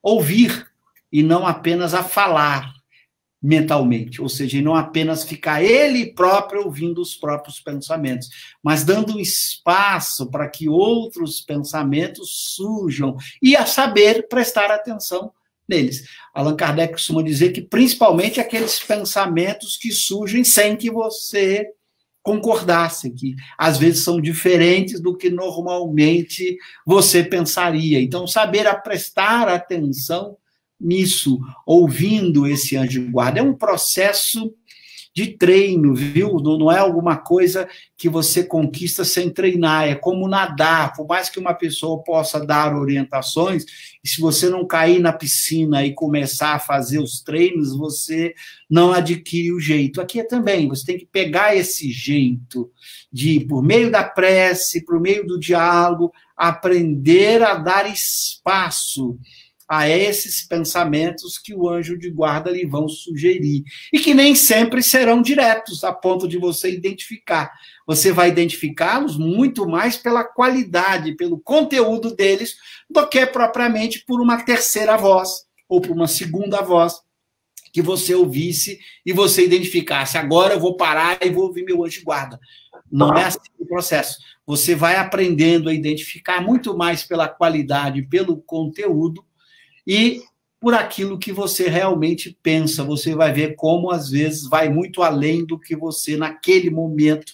ouvir e não apenas a falar mentalmente, ou seja, não apenas ficar ele próprio ouvindo os próprios pensamentos, mas dando um espaço para que outros pensamentos surjam e a saber prestar atenção neles. Allan Kardec costuma dizer que principalmente aqueles pensamentos que surgem sem que você concordasse, que às vezes são diferentes do que normalmente você pensaria. Então, saber a prestar atenção nisso, ouvindo esse anjo de guarda. É um processo de treino, viu? Não é alguma coisa que você conquista sem treinar, é como nadar. Por mais que uma pessoa possa dar orientações, e se você não cair na piscina e começar a fazer os treinos, você não adquire o jeito. Aqui é também, você tem que pegar esse jeito de, por meio da prece, por meio do diálogo, aprender a dar espaço a esses pensamentos que o anjo de guarda lhe vão sugerir. E que nem sempre serão diretos, a ponto de você identificar. Você vai identificá-los muito mais pela qualidade, pelo conteúdo deles, do que propriamente por uma terceira voz, ou por uma segunda voz, que você ouvisse e você identificasse. Agora eu vou parar e vou ouvir meu anjo de guarda. Não é assim o processo. Você vai aprendendo a identificar muito mais pela qualidade, pelo conteúdo e por aquilo que você realmente pensa. Você vai ver como, às vezes, vai muito além do que você, naquele momento,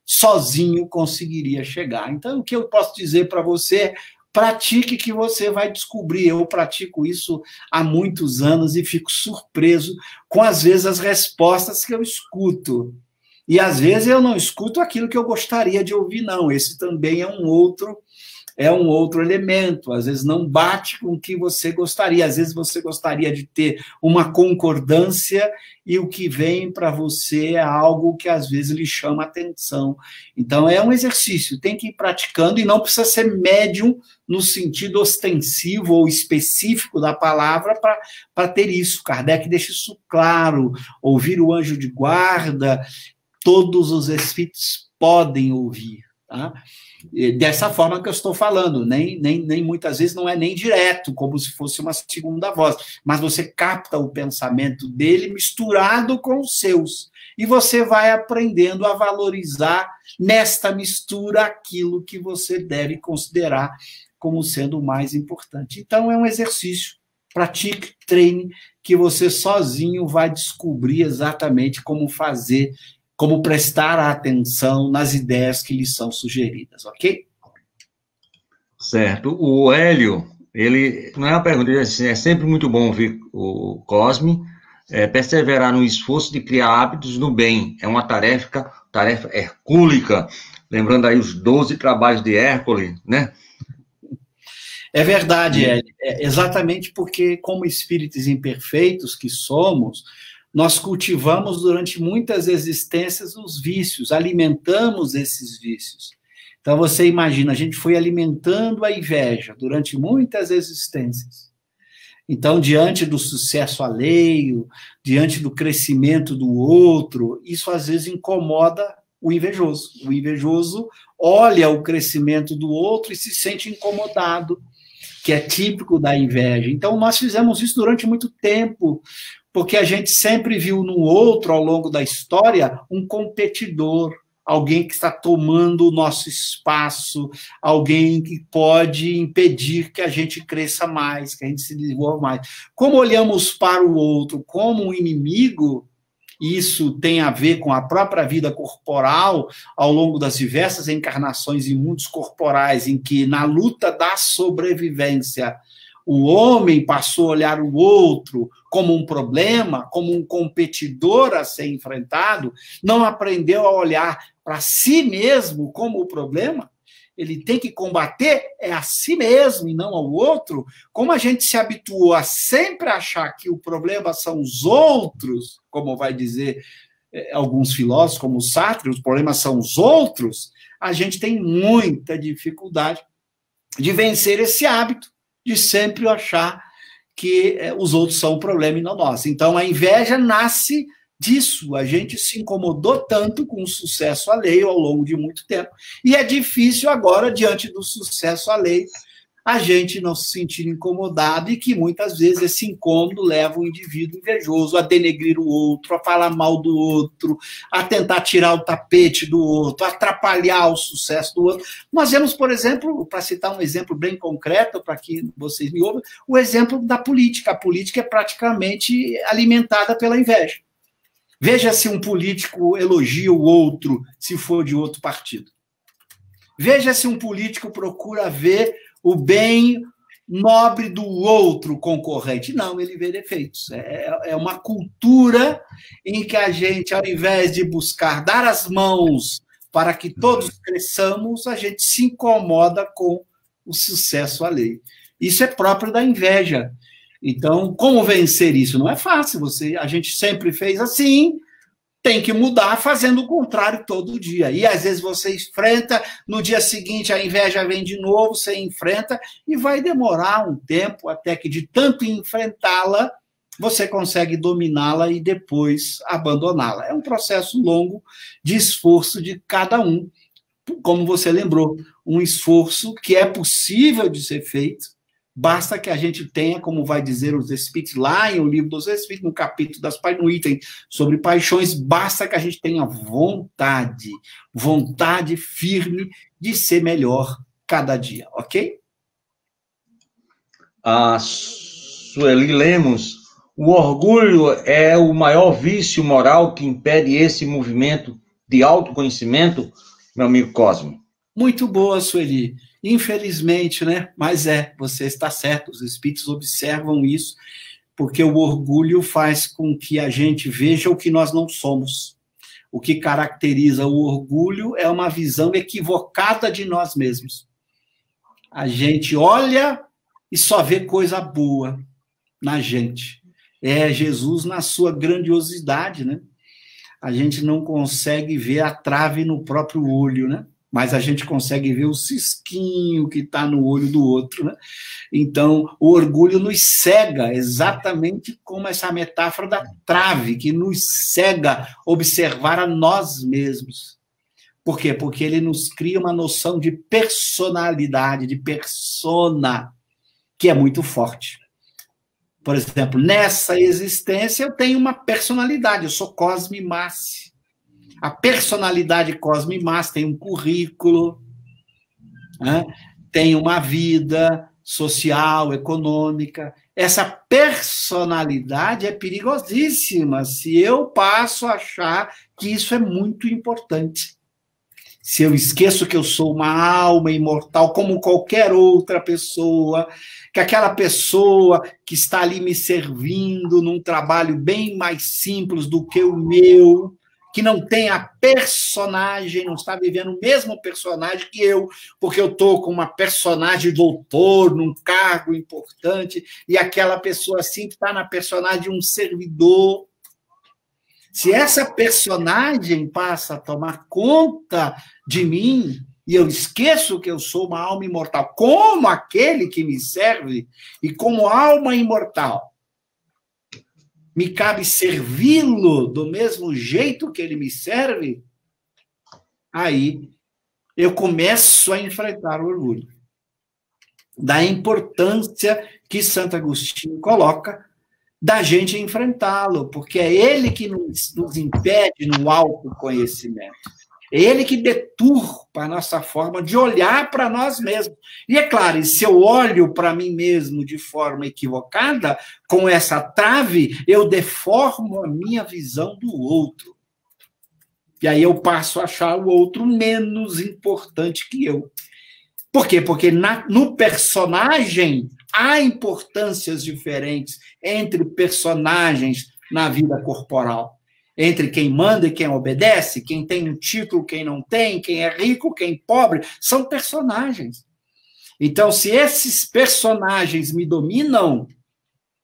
sozinho conseguiria chegar. Então, o que eu posso dizer para você é: pratique, que você vai descobrir. Eu pratico isso há muitos anos e fico surpreso com, às vezes, as respostas que eu escuto. E, às vezes, eu não escuto aquilo que eu gostaria de ouvir, não. Esse também é um outro elemento. Às vezes, não bate com o que você gostaria. Às vezes, você gostaria de ter uma concordância e o que vem para você é algo que, às vezes, lhe chama atenção. Então, é um exercício. Tem que ir praticando e não precisa ser médium no sentido ostensivo ou específico da palavra para ter isso. Kardec deixa isso claro. Ouvir o anjo de guarda, todos os espíritos podem ouvir, tá? Dessa forma que eu estou falando, nem muitas vezes não é nem direto, como se fosse uma segunda voz, mas você capta o pensamento dele misturado com os seus, e você vai aprendendo a valorizar nesta mistura aquilo que você deve considerar como sendo o mais importante. Então, é um exercício, pratique, treine, que você sozinho vai descobrir exatamente como fazer, como prestar atenção nas ideias que lhe são sugeridas, ok? Certo. O Hélio, ele, não é uma pergunta, ele diz assim: é sempre muito bom ouvir o Cosme, perseverar no esforço de criar hábitos no bem, é uma tarefa hercúlica, lembrando aí os 12 trabalhos de Hércules, né? É verdade, Hélio, exatamente porque, como espíritos imperfeitos que somos, nós cultivamos durante muitas existências os vícios, alimentamos esses vícios. Então, você imagina, a gente foi alimentando a inveja durante muitas existências. Então, diante do sucesso alheio, diante do crescimento do outro, isso às vezes incomoda o invejoso. O invejoso olha o crescimento do outro e se sente incomodado, que é típico da inveja. Então, nós fizemos isso durante muito tempo, porque a gente sempre viu no outro, ao longo da história, um competidor, alguém que está tomando o nosso espaço, alguém que pode impedir que a gente cresça mais, que a gente se desenvolva mais. Como olhamos para o outro como um inimigo, isso tem a ver com a própria vida corporal, ao longo das diversas encarnações em mundos corporais, em que, na luta da sobrevivência, o homem passou a olhar o outro como um problema, como um competidor a ser enfrentado, não aprendeu a olhar para si mesmo como o problema. Ele tem que combater a si mesmo e não ao outro. Como a gente se habituou a sempre achar que o problema são os outros, como vai dizer alguns filósofos, como o Sartre, os problemas são os outros, a gente tem muita dificuldade de vencer esse hábito de sempre achar que os outros são o problema e não nós. Então, a inveja nasce disso. A gente se incomodou tanto com o sucesso alheio ao longo de muito tempo. E é difícil agora, diante do sucesso alheio, a gente não se sentir incomodado, e que muitas vezes esse incômodo leva o indivíduo invejoso a denegrir o outro, a falar mal do outro, a tentar tirar o tapete do outro, a atrapalhar o sucesso do outro. Nós vemos, por exemplo, para citar um exemplo bem concreto, para que vocês me ouvem, o exemplo da política. A política é praticamente alimentada pela inveja. Veja se um político elogia o outro se for de outro partido. Veja se um político procura ver o bem nobre do outro concorrente. Não, ele vê defeitos. É uma cultura em que a gente, ao invés de buscar dar as mãos para que todos cresçamos, a gente se incomoda com o sucesso alheio. Isso é próprio da inveja. Então, como vencer isso? Não é fácil. A gente sempre fez assim, tem que mudar fazendo o contrário todo dia. E às vezes você enfrenta, no dia seguinte a inveja vem de novo, você enfrenta, e vai demorar um tempo até que de tanto enfrentá-la, você consegue dominá-la e depois abandoná-la. É um processo longo de esforço de cada um, como você lembrou, um esforço que é possível de ser feito, basta que a gente tenha, como vai dizer os Espíritos lá em O Livro dos Espíritos, no capítulo no item sobre paixões, basta que a gente tenha vontade firme de ser melhor cada dia, ok? Sueli Lemos, o orgulho é o maior vício moral que impede esse movimento de autoconhecimento, meu amigo Cosme? Muito boa, Sueli. Infelizmente, né? Mas você está certo, os espíritos observam isso, porque o orgulho faz com que a gente veja o que nós não somos. O que caracteriza o orgulho é uma visão equivocada de nós mesmos. A gente olha e só vê coisa boa na gente. É Jesus na sua grandiosidade, né? A gente não consegue ver a trave no próprio olho, né? Mas a gente consegue ver o cisquinho que está no olho do outro, né? Então, o orgulho nos cega, exatamente como essa metáfora da trave, que nos cega observar a nós mesmos. Por quê? Porque ele nos cria uma noção de personalidade, de persona, que é muito forte. Por exemplo, nessa existência eu tenho uma personalidade, eu sou Cosme Massi. A personalidade Cosme Massi tem um currículo, né? Tem uma vida social, econômica. Essa personalidade é perigosíssima se eu passo a achar que isso é muito importante. Se eu esqueço que eu sou uma alma imortal, como qualquer outra pessoa, que aquela pessoa que está ali me servindo num trabalho bem mais simples do que o meu, que não tem a personagem, não está vivendo o mesmo personagem que eu, porque eu estou com uma personagem doutor, num cargo importante, e aquela pessoa assim que está na personagem de um servidor. Se essa personagem passa a tomar conta de mim, e eu esqueço que eu sou uma alma imortal, como aquele que me serve, e como alma imortal, me cabe servi-lo do mesmo jeito que ele me serve, aí eu começo a enfrentar o orgulho. Da importância que Santo Agostinho coloca da gente enfrentá-lo, porque é ele que nos impede no autoconhecimento. É ele que deturpa a nossa forma de olhar para nós mesmos. E é claro, se eu olho para mim mesmo de forma equivocada, com essa trave, eu deformo a minha visão do outro. E aí eu passo a achar o outro menos importante que eu. Por quê? Porque no personagem há importâncias diferentes entre personagens na vida corporal. Entre quem manda e quem obedece, quem tem um título, quem não tem, quem é rico, quem é pobre, são personagens. Então, se esses personagens me dominam,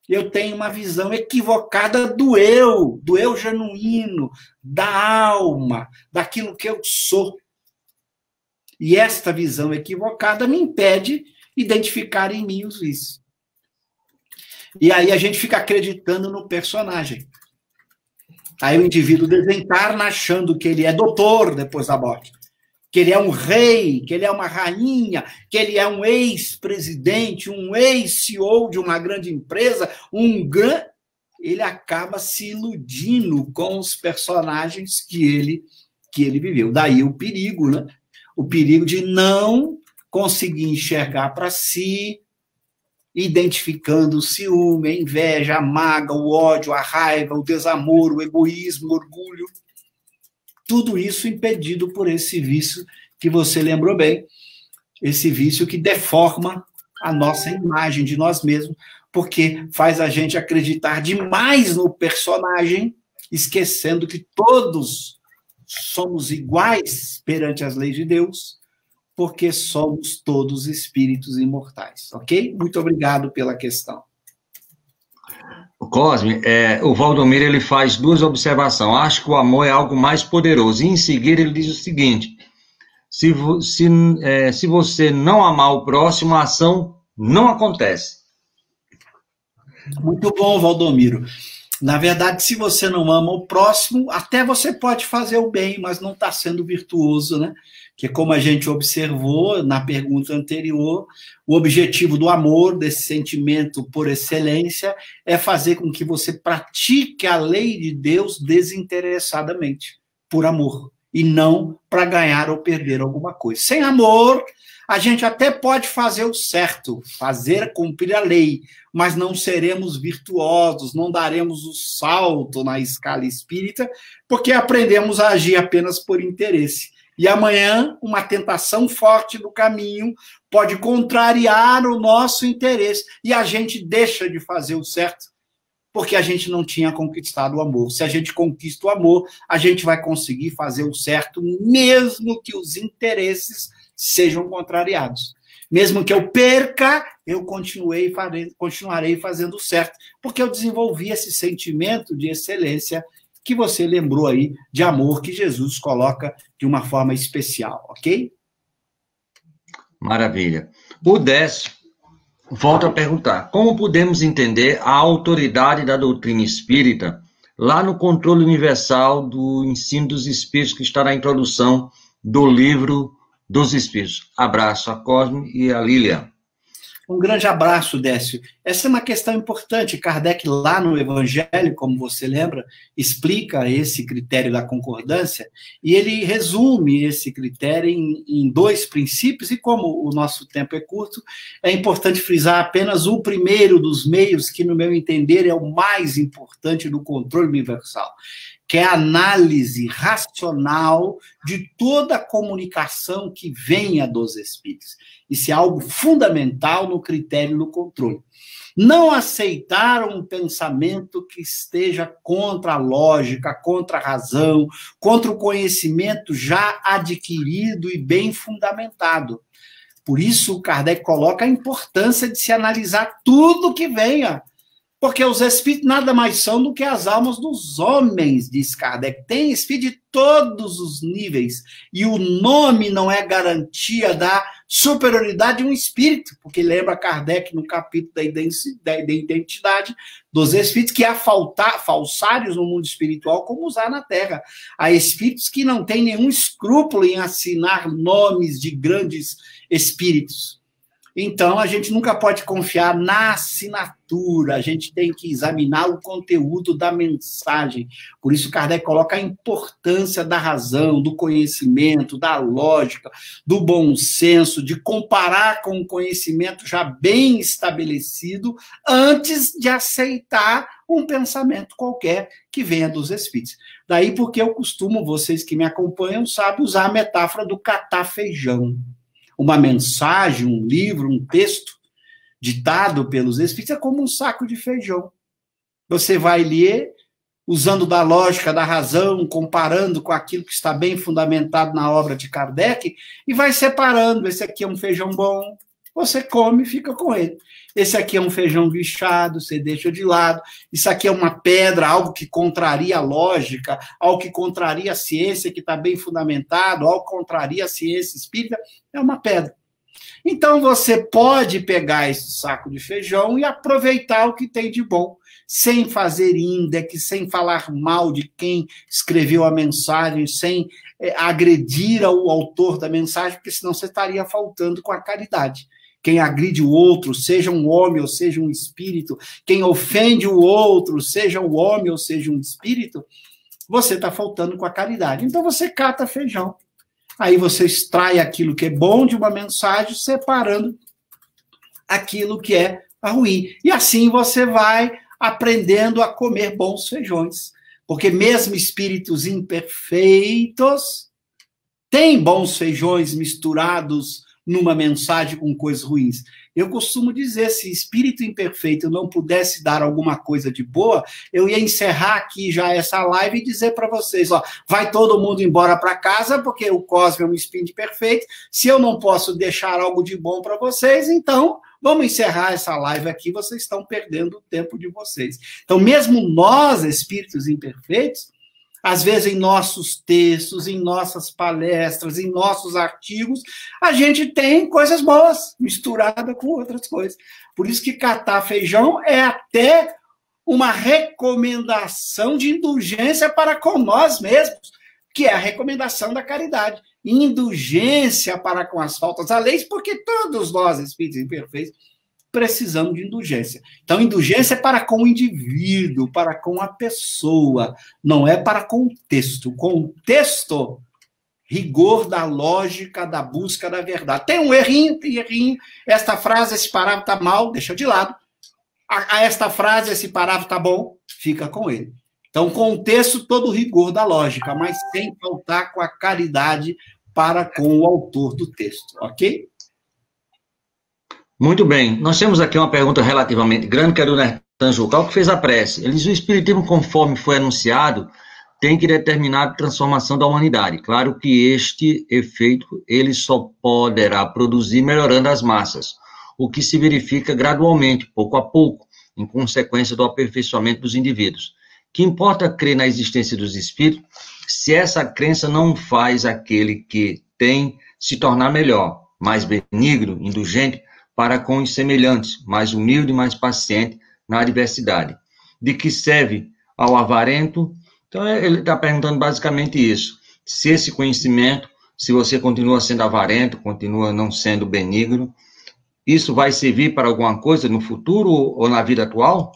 eu tenho uma visão equivocada do eu genuíno, da alma, daquilo que eu sou. E esta visão equivocada me impede de identificar em mim os vícios. E aí a gente fica acreditando no personagem. Aí o indivíduo desencarna achando que ele é doutor depois da morte, que ele é um rei, que ele é uma rainha, que ele é um ex-presidente, um ex-CEO de uma grande empresa, ele acaba se iludindo com os personagens que ele viveu. Daí o perigo, né? O perigo de não conseguir enxergar para si, identificando o ciúme, a inveja, a mágoa, o ódio, a raiva, o desamor, o egoísmo, o orgulho. Tudo isso impedido por esse vício que você lembrou bem, esse vício que deforma a nossa imagem de nós mesmos, porque faz a gente acreditar demais no personagem, esquecendo que todos somos iguais perante as leis de Deus, porque somos todos espíritos imortais, ok? Muito obrigado pela questão. Cosme, o Valdomiro ele faz duas observações. Acho que o amor é algo mais poderoso. E em seguida ele diz o seguinte: se você não amar o próximo, a ação não acontece. Muito bom, Valdomiro. Na verdade, se você não ama o próximo, até você pode fazer o bem, mas não está sendo virtuoso, né? Que como a gente observou na pergunta anterior, o objetivo do amor, desse sentimento por excelência, é fazer com que você pratique a lei de Deus desinteressadamente, por amor, e não para ganhar ou perder alguma coisa. Sem amor, a gente até pode fazer o certo, cumprir a lei, mas não seremos virtuosos, não daremos o salto na escala espírita, porque aprendemos a agir apenas por interesse. E amanhã, uma tentação forte do caminho pode contrariar o nosso interesse, e a gente deixa de fazer o certo, porque a gente não tinha conquistado o amor. Se a gente conquista o amor, a gente vai conseguir fazer o certo, mesmo que os interesses sejam contrariados. Mesmo que eu perca, eu continuarei fazendo o certo, porque eu desenvolvi esse sentimento de excelência que você lembrou aí, de amor, que Jesus coloca de uma forma especial, ok? Maravilha. O Décio volta a perguntar: como podemos entender a autoridade da doutrina espírita lá no controle universal do ensino dos espíritos, que está na introdução do livro dos Espíritos? Abraço a Cosme e a Lilian. Um grande abraço, Décio. Essa é uma questão importante. Kardec, lá no Evangelho, como você lembra, explica esse critério da concordância, e ele resume esse critério em dois princípios, e como o nosso tempo é curto, é importante frisar apenas o primeiro dos meios, que, no meu entender, é o mais importante do controle universal, que é a análise racional de toda a comunicação que venha dos espíritos. Isso é algo fundamental no critério do controle. Não aceitar um pensamento que esteja contra a lógica, contra a razão, contra o conhecimento já adquirido e bem fundamentado. Por isso, Kardec coloca a importância de se analisar tudo que venha, porque os espíritos nada mais são do que as almas dos homens, diz Kardec. Tem espírito de todos os níveis, e o nome não é garantia da superioridade de um espírito, porque lembra Kardec no capítulo da identidade dos espíritos, que há falsários no mundo espiritual como usar na Terra. Há espíritos que não têm nenhum escrúpulo em assinar nomes de grandes espíritos. Então, a gente nunca pode confiar na assinatura, a gente tem que examinar o conteúdo da mensagem. Por isso, Kardec coloca a importância da razão, do conhecimento, da lógica, do bom senso, de comparar com o conhecimento já bem estabelecido, antes de aceitar um pensamento qualquer que venha dos espíritos. Daí porque eu costumo, vocês que me acompanham, sabem usar a metáfora do catar feijão. Uma mensagem, um livro, um texto ditado pelos espíritos é como um saco de feijão. Você vai ler usando da lógica, da razão, comparando com aquilo que está bem fundamentado na obra de Kardec, e vai separando. Esse aqui é um feijão bom, você come e fica com ele. Esse aqui é um feijão bichado, você deixa de lado. Isso aqui é uma pedra, algo que contraria a lógica, algo que contraria a ciência, que está bem fundamentado, algo que contraria a ciência espírita, é uma pedra. Então, você pode pegar esse saco de feijão e aproveitar o que tem de bom, sem fazer índex, sem falar mal de quem escreveu a mensagem, sem agredir ao autor da mensagem, porque senão você estaria faltando com a caridade. Quem agride o outro, seja um homem ou seja um espírito, quem ofende o outro, seja um homem ou seja um espírito, você está faltando com a caridade. Então você cata feijão. Aí você extrai aquilo que é bom de uma mensagem, separando aquilo que é ruim. E assim você vai aprendendo a comer bons feijões. Porque mesmo espíritos imperfeitos têm bons feijões misturados numa mensagem com coisas ruins. Eu costumo dizer, se espírito imperfeito não pudesse dar alguma coisa de boa, eu ia encerrar aqui já essa live e dizer para vocês, ó, vai todo mundo embora para casa, porque o Cosme é um espírito perfeito, se eu não posso deixar algo de bom para vocês, então vamos encerrar essa live aqui, vocês estão perdendo o tempo de vocês. Então, mesmo nós, espíritos imperfeitos, às vezes em nossos textos, em nossas palestras, em nossos artigos, a gente tem coisas boas misturadas com outras coisas. Por isso que catar feijão é até uma recomendação de indulgência para com nós mesmos, que é a recomendação da caridade. Indulgência para com as faltas alheias, porque todos nós, espíritos imperfeitos, precisamos de indulgência. Então, indulgência é para com o indivíduo, para com a pessoa, não é para com o texto. Com o texto, rigor da lógica, da busca da verdade. Tem um errinho, esta frase, esse parágrafo está mal, deixa de lado. Esta frase, esse parágrafo está bom, fica com ele. Então, com o texto, todo o rigor da lógica, mas sem faltar com a caridade para com o autor do texto, ok? Muito bem. Nós temos aqui uma pergunta relativamente grande, que é do Nertan Jucal, que fez a prece. Ele diz: o Espiritismo, conforme foi anunciado, tem que determinar a transformação da humanidade. Claro que este efeito ele só poderá produzir melhorando as massas, o que se verifica gradualmente, pouco a pouco, em consequência do aperfeiçoamento dos indivíduos. Que importa crer na existência dos espíritos, se essa crença não faz aquele que tem se tornar melhor, mais benigno, indulgente, para com os semelhantes, mais humilde, mais paciente na adversidade. De que serve ao avarento? Então, ele está perguntando basicamente isso. Se esse conhecimento, se você continua sendo avarento, continua não sendo benigno, isso vai servir para alguma coisa no futuro ou na vida atual?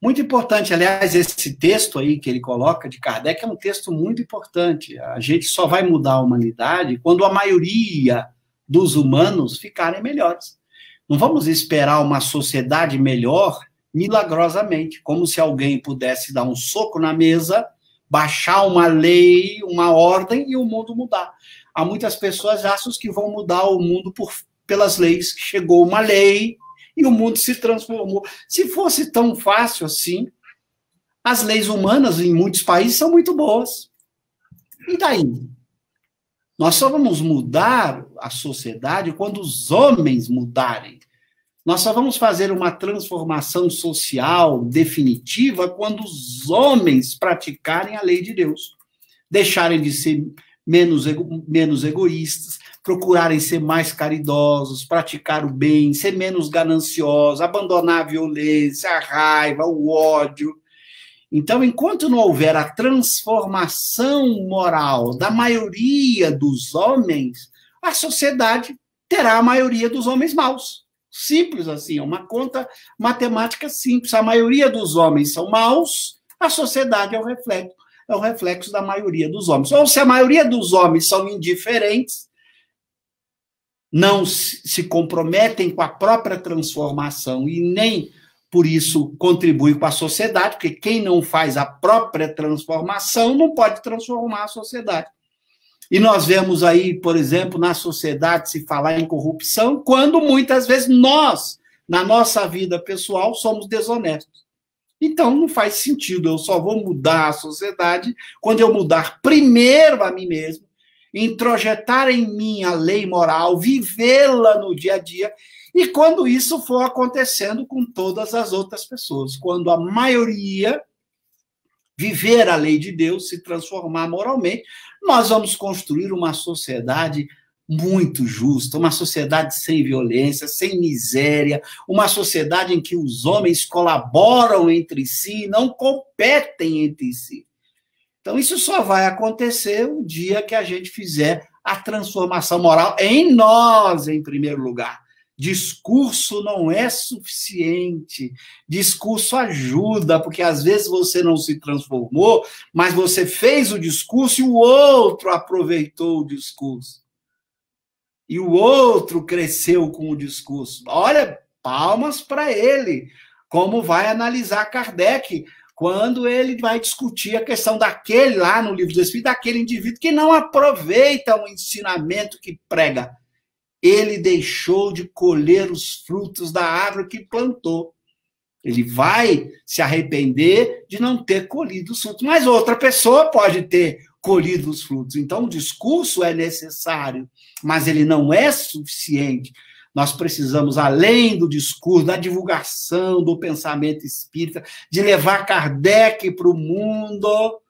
Muito importante, aliás, esse texto aí que ele coloca de Kardec é um texto muito importante. A gente só vai mudar a humanidade quando a maioria dos humanos ficarem melhores. Não vamos esperar uma sociedade melhor milagrosamente, como se alguém pudesse dar um soco na mesa, baixar uma lei, uma ordem e o mundo mudar. Há muitas pessoas que acham que vão mudar o mundo pelas leis. Chegou uma lei e o mundo se transformou. Se fosse tão fácil assim, as leis humanas em muitos países são muito boas. E daí? Nós só vamos mudar a sociedade quando os homens mudarem. Nós só vamos fazer uma transformação social definitiva quando os homens praticarem a lei de Deus. Deixarem de ser menos egoístas, procurarem ser mais caridosos, praticar o bem, ser menos gananciosos, abandonar a violência, a raiva, o ódio. Então, enquanto não houver a transformação moral da maioria dos homens, a sociedade terá a maioria dos homens maus. Simples assim, é uma conta matemática simples. A maioria dos homens são maus, a sociedade é o reflexo da maioria dos homens. Ou se a maioria dos homens são indiferentes, não se comprometem com a própria transformação e nem por isso contribui com a sociedade, porque quem não faz a própria transformação não pode transformar a sociedade. E nós vemos aí, por exemplo, na sociedade se falar em corrupção, quando muitas vezes nós, na nossa vida pessoal, somos desonestos. Então, não faz sentido, eu só vou mudar a sociedade quando eu mudar primeiro a mim mesmo, introjetar em mim a lei moral, vivê-la no dia a dia, e quando isso for acontecendo com todas as outras pessoas, quando a maioria viver a lei de Deus, se transformar moralmente, nós vamos construir uma sociedade muito justa, uma sociedade sem violência, sem miséria, uma sociedade em que os homens colaboram entre si, não competem entre si. Então, isso só vai acontecer o dia que a gente fizer a transformação moral em nós, em primeiro lugar. Discurso não é suficiente. Discurso ajuda, porque às vezes você não se transformou, mas você fez o discurso e o outro aproveitou o discurso. E o outro cresceu com o discurso. Olha, palmas para ele. Como vai analisar Kardec quando ele vai discutir a questão daquele lá no Livro do Espírito, daquele indivíduo que não aproveita o ensinamento que prega. Ele deixou de colher os frutos da árvore que plantou. Ele vai se arrepender de não ter colhido os frutos. Mas outra pessoa pode ter colhido os frutos. Então, o discurso é necessário, mas ele não é suficiente. Nós precisamos, além do discurso, da divulgação do pensamento espírita, de levar Kardec para o mundo,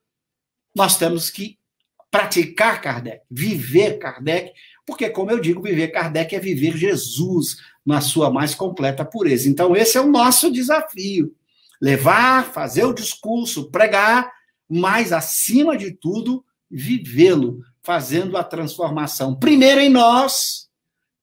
nós temos que praticar Kardec, viver Kardec, porque, como eu digo, viver Kardec é viver Jesus na sua mais completa pureza. Então, esse é o nosso desafio. Levar, fazer o discurso, pregar, mas, acima de tudo, vivê-lo, fazendo a transformação, primeiro em nós,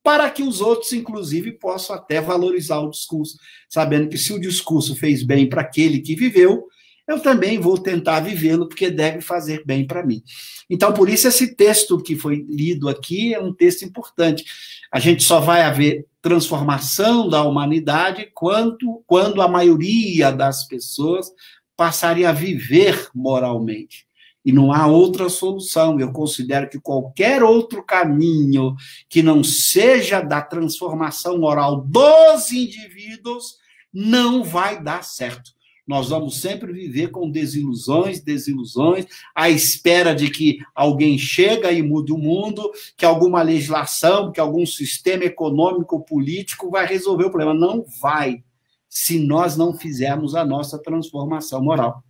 para que os outros, inclusive, possam até valorizar o discurso, sabendo que se o discurso fez bem para aquele que viveu, eu também vou tentar vivê-lo, porque deve fazer bem para mim. Então, por isso, esse texto que foi lido aqui é um texto importante. A gente só vai haver transformação da humanidade quando a maioria das pessoas passarem a viver moralmente. E não há outra solução. Eu considero que qualquer outro caminho que não seja da transformação moral dos indivíduos não vai dar certo. Nós vamos sempre viver com desilusões, à espera de que alguém chega e mude o mundo, que alguma legislação, que algum sistema econômico, político vai resolver o problema. Não vai, se nós não fizermos a nossa transformação moral.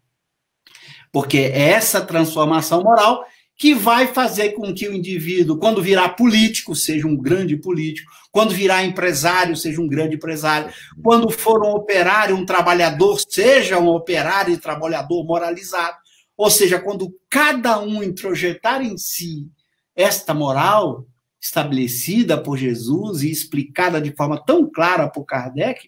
Porque é essa transformação moral que vai fazer com que o indivíduo, quando virar político, seja um grande político, quando virar empresário, seja um grande empresário, quando for um operário, um trabalhador, seja um operário e trabalhador moralizado. Ou seja, quando cada um introjetar em si esta moral estabelecida por Jesus e explicada de forma tão clara por Kardec,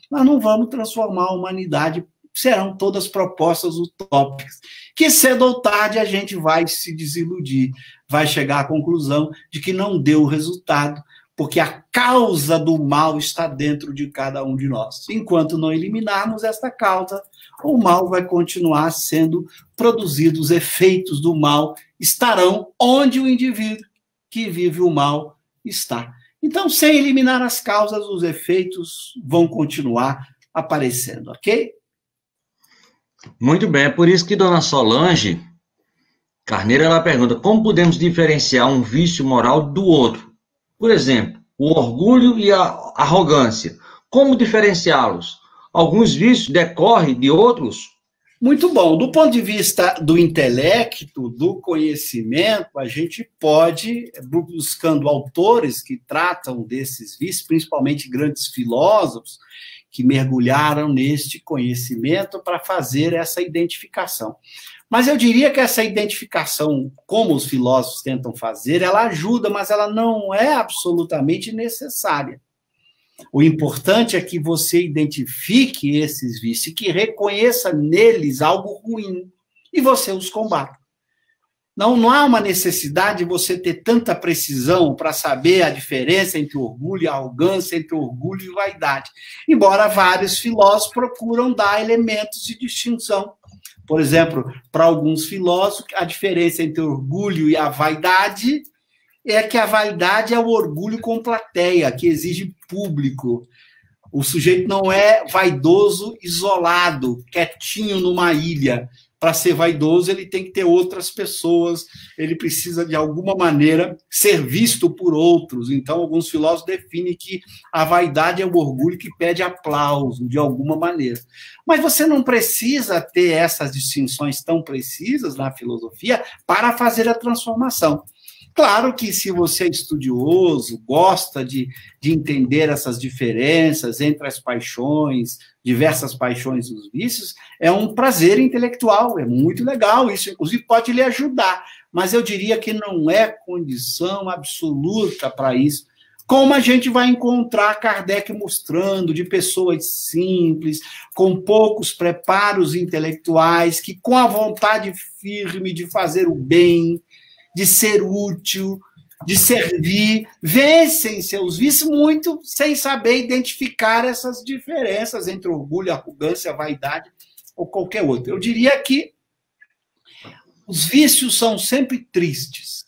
nós não vamos transformar a humanidade, serão todas propostas utópicas, que cedo ou tarde a gente vai se desiludir, vai chegar à conclusão de que não deu resultado, porque a causa do mal está dentro de cada um de nós. Enquanto não eliminarmos esta causa, o mal vai continuar sendo produzido, os efeitos do mal estarão onde o indivíduo que vive o mal está. Então, sem eliminar as causas, os efeitos vão continuar aparecendo, ok? Muito bem, é por isso que Dona Solange Carneiro, ela pergunta, como podemos diferenciar um vício moral do outro? Por exemplo, o orgulho e a arrogância. Como diferenciá-los? Alguns vícios decorrem de outros? Muito bom. Do ponto de vista do intelecto, do conhecimento, a gente pode, buscando autores que tratam desses vícios, principalmente grandes filósofos, que mergulharam neste conhecimento para fazer essa identificação. Mas eu diria que essa identificação, como os filósofos tentam fazer, ela ajuda, mas ela não é absolutamente necessária. O importante é que você identifique esses vícios, que reconheça neles algo ruim, e você os combata. Não há uma necessidade de você ter tanta precisão para saber a diferença entre orgulho e arrogância, entre orgulho e vaidade. Embora vários filósofos procuram dar elementos de distinção. Por exemplo, para alguns filósofos, a diferença entre o orgulho e a vaidade é que a vaidade é o orgulho com plateia, que exige público. O sujeito não é vaidoso isolado, quietinho numa ilha. Para ser vaidoso, ele tem que ter outras pessoas, ele precisa, de alguma maneira, ser visto por outros. Então, alguns filósofos definem que a vaidade é o orgulho que pede aplauso, de alguma maneira. Mas você não precisa ter essas distinções tão precisas na filosofia para fazer a transformação. Claro que se você é estudioso, gosta de entender essas diferenças entre as paixões, diversas paixões e os vícios, é um prazer intelectual, é muito legal, isso inclusive pode lhe ajudar, mas eu diria que não é condição absoluta para isso, como a gente vai encontrar Kardec mostrando de pessoas simples, com poucos preparos intelectuais, que com a vontade firme de fazer o bem, de ser útil, de servir, vencem seus vícios muito sem saber identificar essas diferenças entre orgulho, arrogância, vaidade ou qualquer outro. Eu diria que os vícios são sempre tristes,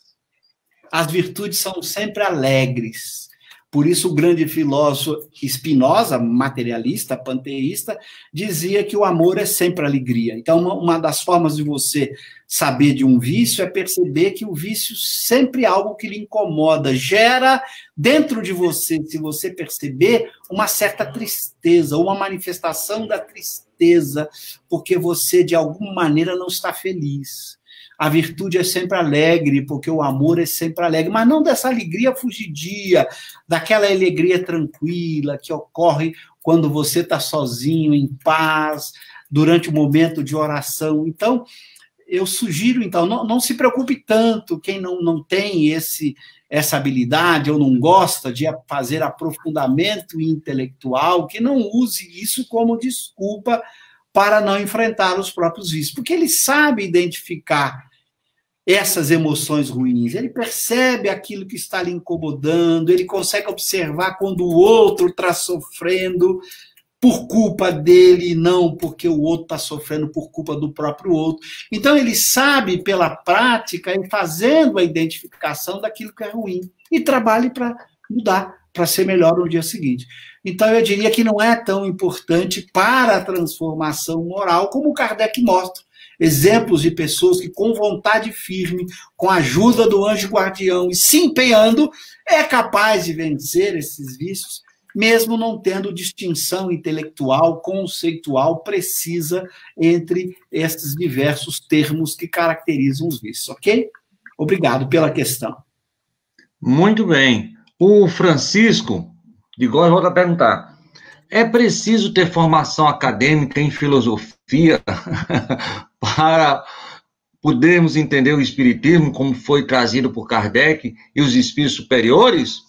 as virtudes são sempre alegres, Por isso, o grande filósofo Spinoza, materialista, panteísta, dizia que o amor é sempre alegria. Então, uma das formas de você saber de um vício é perceber que o vício sempre é algo que lhe incomoda, gera dentro de você, se você perceber, uma certa tristeza, uma manifestação da tristeza, porque você, de alguma maneira, não está feliz. A virtude é sempre alegre, porque o amor é sempre alegre, mas não dessa alegria fugidia, daquela alegria tranquila que ocorre quando você está sozinho, em paz, durante o momento de oração. Então, eu sugiro, então, não se preocupe tanto quem não tem essa habilidade ou não gosta de fazer aprofundamento intelectual, que não use isso como desculpa para não enfrentar os próprios vícios, porque ele sabe identificar essas emoções ruins, ele percebe aquilo que está lhe incomodando, ele consegue observar quando o outro está sofrendo por culpa dele, não porque o outro está sofrendo por culpa do próprio outro. Então, ele sabe, pela prática, e fazendo a identificação daquilo que é ruim, e trabalhe para mudar, para ser melhor no dia seguinte. Então, eu diria que não é tão importante para a transformação moral como o Kardec mostra. Exemplos de pessoas que, com vontade firme, com a ajuda do anjo guardião e se empenhando, é capaz de vencer esses vícios, mesmo não tendo distinção intelectual, conceitual, precisa entre esses diversos termos que caracterizam os vícios, ok? Obrigado pela questão. Muito bem. O Francisco de Góes volta a perguntar: é preciso ter formação acadêmica em filosofia para podermos entender o Espiritismo como foi trazido por Kardec e os espíritos superiores?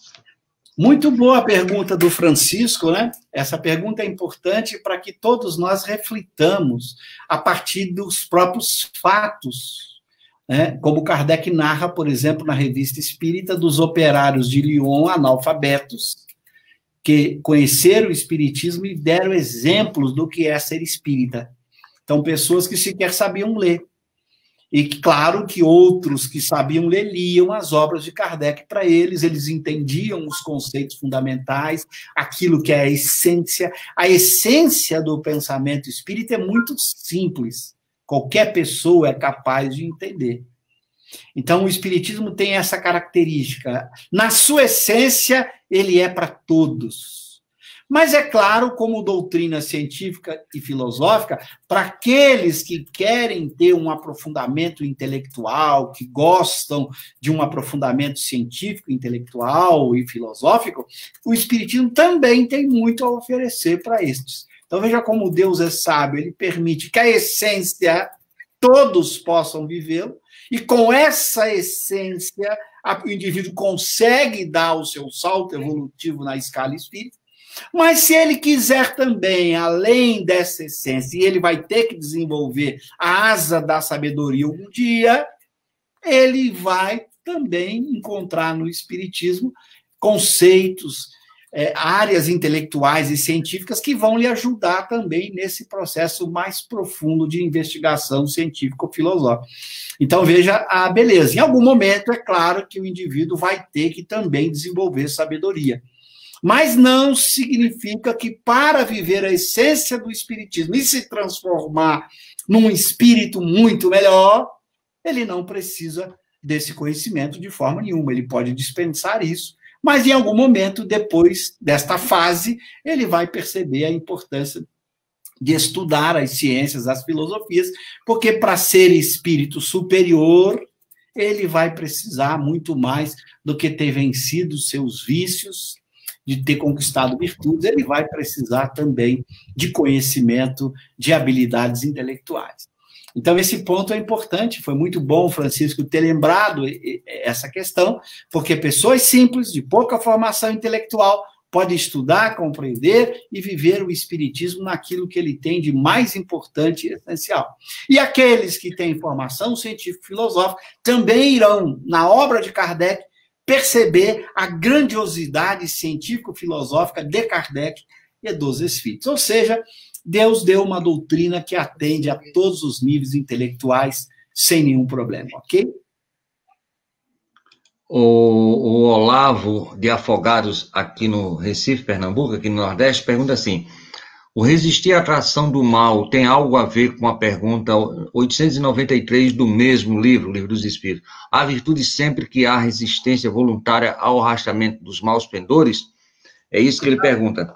Muito boa a pergunta do Francisco, né? Essa pergunta é importante para que todos nós reflitamos a partir dos próprios fatos, né? Como Kardec narra, por exemplo, na Revista Espírita, dos operários de Lyon analfabetos, que conheceram o Espiritismo e deram exemplos do que é ser espírita. Então, pessoas que sequer sabiam ler. E, claro, que outros que sabiam ler liam as obras de Kardec para eles, eles entendiam os conceitos fundamentais, aquilo que é a essência. A essência do pensamento espírita é muito simples. Qualquer pessoa é capaz de entender. Então, o Espiritismo tem essa característica. Na sua essência, ele é para todos. Mas, é claro, como doutrina científica e filosófica, para aqueles que querem ter um aprofundamento intelectual, que gostam de um aprofundamento científico, intelectual e filosófico, o Espiritismo também tem muito a oferecer para estes. Então, veja como Deus é sábio, ele permite que a essência todos possam vivê-lo, e com essa essência, o indivíduo consegue dar o seu salto evolutivo na escala espírita. Mas se ele quiser também, além dessa essência, e ele vai ter que desenvolver a asa da sabedoria algum dia, ele vai também encontrar no Espiritismo conceitos, áreas intelectuais e científicas que vão lhe ajudar também nesse processo mais profundo de investigação científico-filosófica. Então, veja a beleza. Em algum momento, é claro que o indivíduo vai ter que também desenvolver sabedoria. Mas não significa que, para viver a essência do Espiritismo e se transformar num espírito muito melhor, ele não precisa desse conhecimento de forma nenhuma. Ele pode dispensar isso, mas em algum momento, depois desta fase, ele vai perceber a importância de estudar as ciências, as filosofias, porque para ser espírito superior, ele vai precisar muito mais do que ter vencido seus vícios, de ter conquistado virtudes, ele vai precisar também de conhecimento, de habilidades intelectuais. Então, esse ponto é importante, foi muito bom, Francisco, ter lembrado essa questão, porque pessoas simples, de pouca formação intelectual, podem estudar, compreender e viver o Espiritismo naquilo que ele tem de mais importante e essencial. E aqueles que têm formação científico-filosófica também irão, na obra de Kardec, perceber a grandiosidade científico-filosófica de Kardec e dos Espíritos. Ou seja, Deus deu uma doutrina que atende a todos os níveis intelectuais sem nenhum problema, ok? O Olavo de Afogados, aqui no Recife, Pernambuco, aqui no Nordeste, pergunta assim: o resistir à atração do mal tem algo a ver com a pergunta 893 do mesmo livro, Livro dos Espíritos? Há virtude sempre que há resistência voluntária ao arrastamento dos maus pendores? É isso que ele pergunta.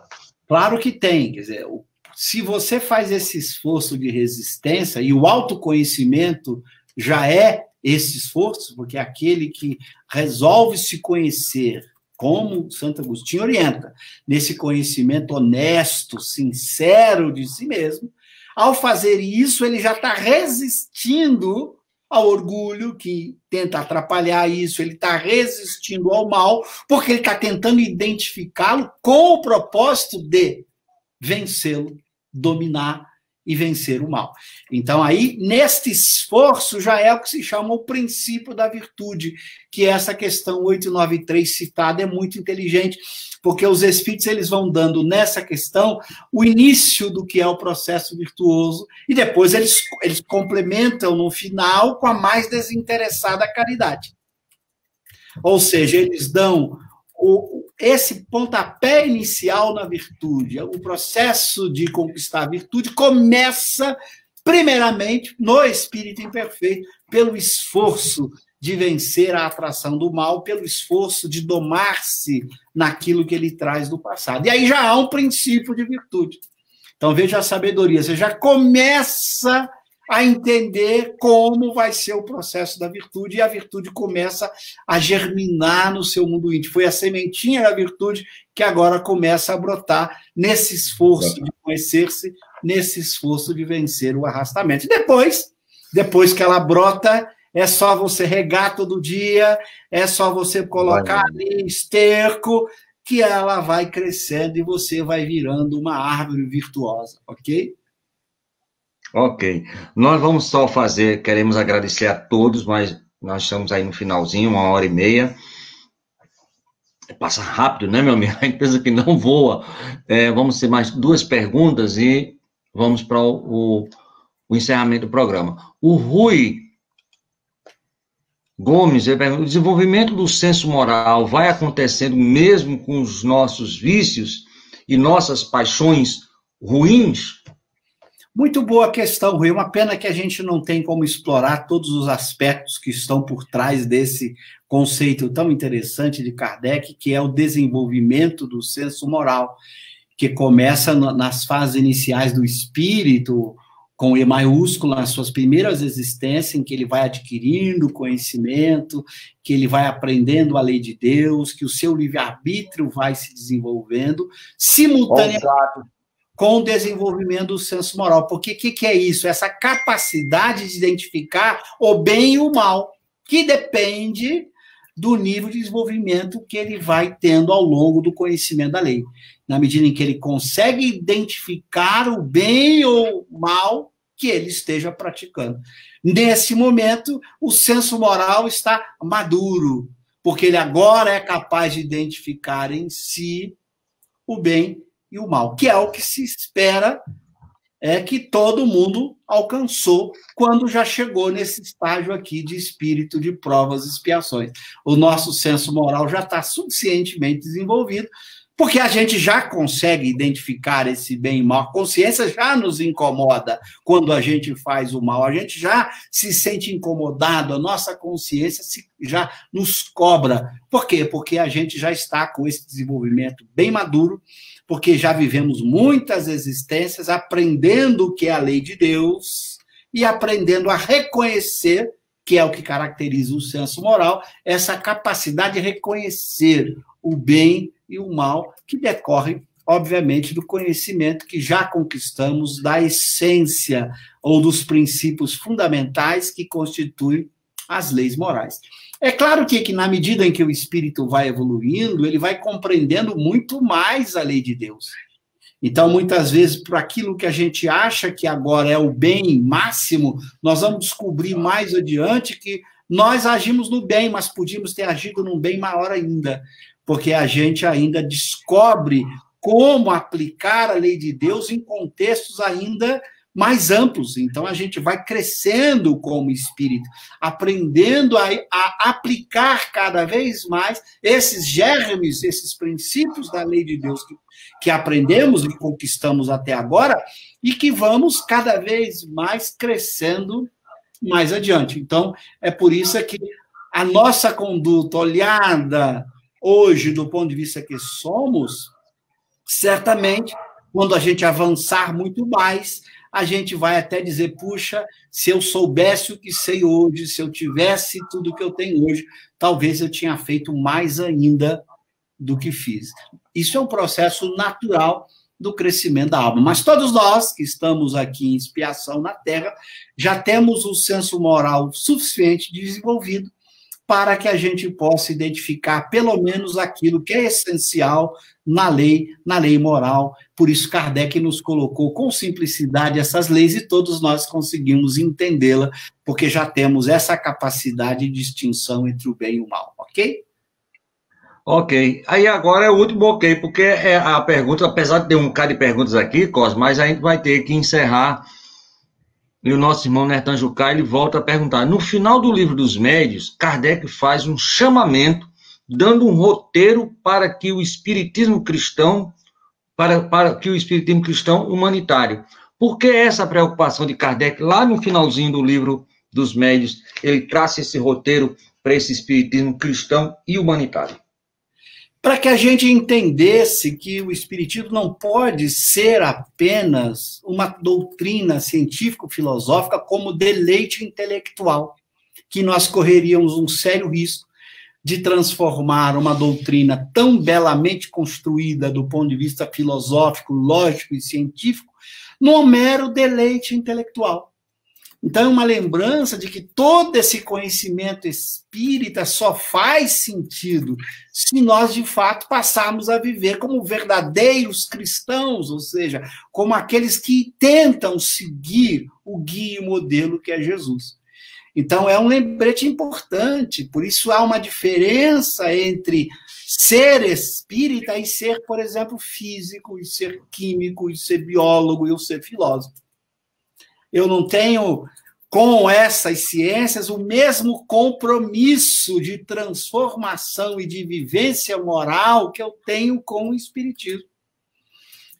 Claro que tem. Quer dizer, se você faz esse esforço de resistência, e o autoconhecimento já é esse esforço, porque é aquele que resolve se conhecer, como Santo Agostinho orienta, nesse conhecimento honesto, sincero de si mesmo, ao fazer isso, ele já está resistindo ao orgulho que tenta atrapalhar isso, ele está resistindo ao mal, porque ele está tentando identificá-lo com o propósito de vencê-lo, dominar e vencer o mal. Então, aí, neste esforço, já é o que se chama o princípio da virtude, que essa questão 893 citada é muito inteligente, porque os espíritos eles vão dando nessa questão o início do que é o processo virtuoso, e depois eles complementam no final com a mais desinteressada caridade. Ou seja, eles dão esse pontapé inicial na virtude. O processo de conquistar a virtude começa, primeiramente, no espírito imperfeito, pelo esforço de vencer a atração do mal, pelo esforço de domar-se naquilo que ele traz do passado. E aí já há um princípio de virtude. Então, veja a sabedoria. Você já começa a entender como vai ser o processo da virtude, e a virtude começa a germinar no seu mundo íntimo. Foi a sementinha da virtude que agora começa a brotar nesse esforço de conhecer-se, nesse esforço de vencer o arrastamento. E depois que ela brota, é só você regar todo dia, é só você colocar ali esterco, que ela vai crescendo e você vai virando uma árvore virtuosa, ok? Ok. Nós vamos só queremos agradecer a todos, mas nós estamos aí no finalzinho, 1h30. Passa rápido, né, meu amigo? A gente pensa que não voa. Vamos ter mais 2 perguntas e vamos para o encerramento do programa. O Rui Gomes, ele pergunta: o desenvolvimento do senso moral vai acontecendo mesmo com os nossos vícios e nossas paixões ruins? Muito boa questão, Rui. Uma pena que a gente não tem como explorar todos os aspectos que estão por trás desse conceito tão interessante de Kardec, que é o desenvolvimento do senso moral, que começa nas fases iniciais do espírito, com E maiúsculo, nas suas primeiras existências, em que ele vai adquirindo conhecimento, que ele vai aprendendo a lei de Deus, que o seu livre-arbítrio vai se desenvolvendo, simultaneamente com o desenvolvimento do senso moral. Porque o que é isso? Essa capacidade de identificar o bem e o mal, que depende do nível de desenvolvimento que ele vai tendo ao longo do conhecimento da lei. Na medida em que ele consegue identificar o bem ou o mal que ele esteja praticando. Nesse momento, o senso moral está maduro, porque ele agora é capaz de identificar em si o bem e o mal, que é o que se espera que todo mundo alcançou quando já chegou nesse estágio aqui de espírito de provas e expiações. O nosso senso moral já está suficientemente desenvolvido, porque a gente já consegue identificar esse bem e mal. A consciência já nos incomoda quando a gente faz o mal, a gente já se sente incomodado, a nossa consciência já nos cobra. Por quê? Porque a gente já está com esse desenvolvimento bem maduro, porque já vivemos muitas existências aprendendo o que é a lei de Deus e aprendendo a reconhecer, que é o que caracteriza o senso moral, essa capacidade de reconhecer o bem e o mal, que decorre, obviamente, do conhecimento que já conquistamos da essência ou dos princípios fundamentais que constituem as leis morais. É claro que na medida em que o espírito vai evoluindo, ele vai compreendendo muito mais a lei de Deus. Então, muitas vezes, por aquilo que a gente acha que agora é o bem máximo, nós vamos descobrir mais adiante que nós agimos no bem, mas podíamos ter agido num bem maior ainda, porque a gente ainda descobre como aplicar a lei de Deus em contextos ainda mais amplos. Então, a gente vai crescendo como espírito, aprendendo a aplicar cada vez mais esses germes, esses princípios da lei de Deus que aprendemos e conquistamos até agora, e que vamos cada vez mais crescendo mais adiante. Então, é por isso que a nossa conduta, olhada hoje do ponto de vista que somos, certamente, quando a gente avançar muito mais, a gente vai até dizer, puxa, se eu soubesse o que sei hoje, se eu tivesse tudo que eu tenho hoje, talvez eu tinha feito mais ainda do que fiz. Isso é um processo natural do crescimento da alma. Mas todos nós que estamos aqui em expiação na Terra, já temos o senso moral suficiente desenvolvido para que a gente possa identificar pelo menos aquilo que é essencial na lei moral. Por isso Kardec nos colocou com simplicidade essas leis e todos nós conseguimos entendê-la, porque já temos essa capacidade de distinção entre o bem e o mal, ok? Ok. Aí agora é o último ok, porque é a pergunta, apesar de ter um bocado de perguntas aqui, Cosmo, mas a gente vai ter que encerrar. E o nosso irmão Nertan Jucá, ele volta a perguntar. No final do Livro dos Médiuns, Kardec faz um chamamento, dando um roteiro para que o espiritismo cristão, para que o espiritismo cristão humanitário. Por que essa preocupação de Kardec, lá no finalzinho do Livro dos Médiuns, ele traça esse roteiro para esse espiritismo cristão e humanitário? Para que a gente entendesse que o espiritismo não pode ser apenas uma doutrina científico-filosófica como deleite intelectual, que nós correríamos um sério risco de transformar uma doutrina tão belamente construída do ponto de vista filosófico, lógico e científico num mero deleite intelectual. Então, é uma lembrança de que todo esse conhecimento espírita só faz sentido se nós, de fato, passarmos a viver como verdadeiros cristãos, ou seja, como aqueles que tentam seguir o guia e modelo que é Jesus. Então, é um lembrete importante, por isso há uma diferença entre ser espírita e ser, por exemplo, físico, e ser químico, e ser biólogo, e ser filósofo. Eu não tenho, com essas ciências, o mesmo compromisso de transformação e de vivência moral que eu tenho com o espiritismo.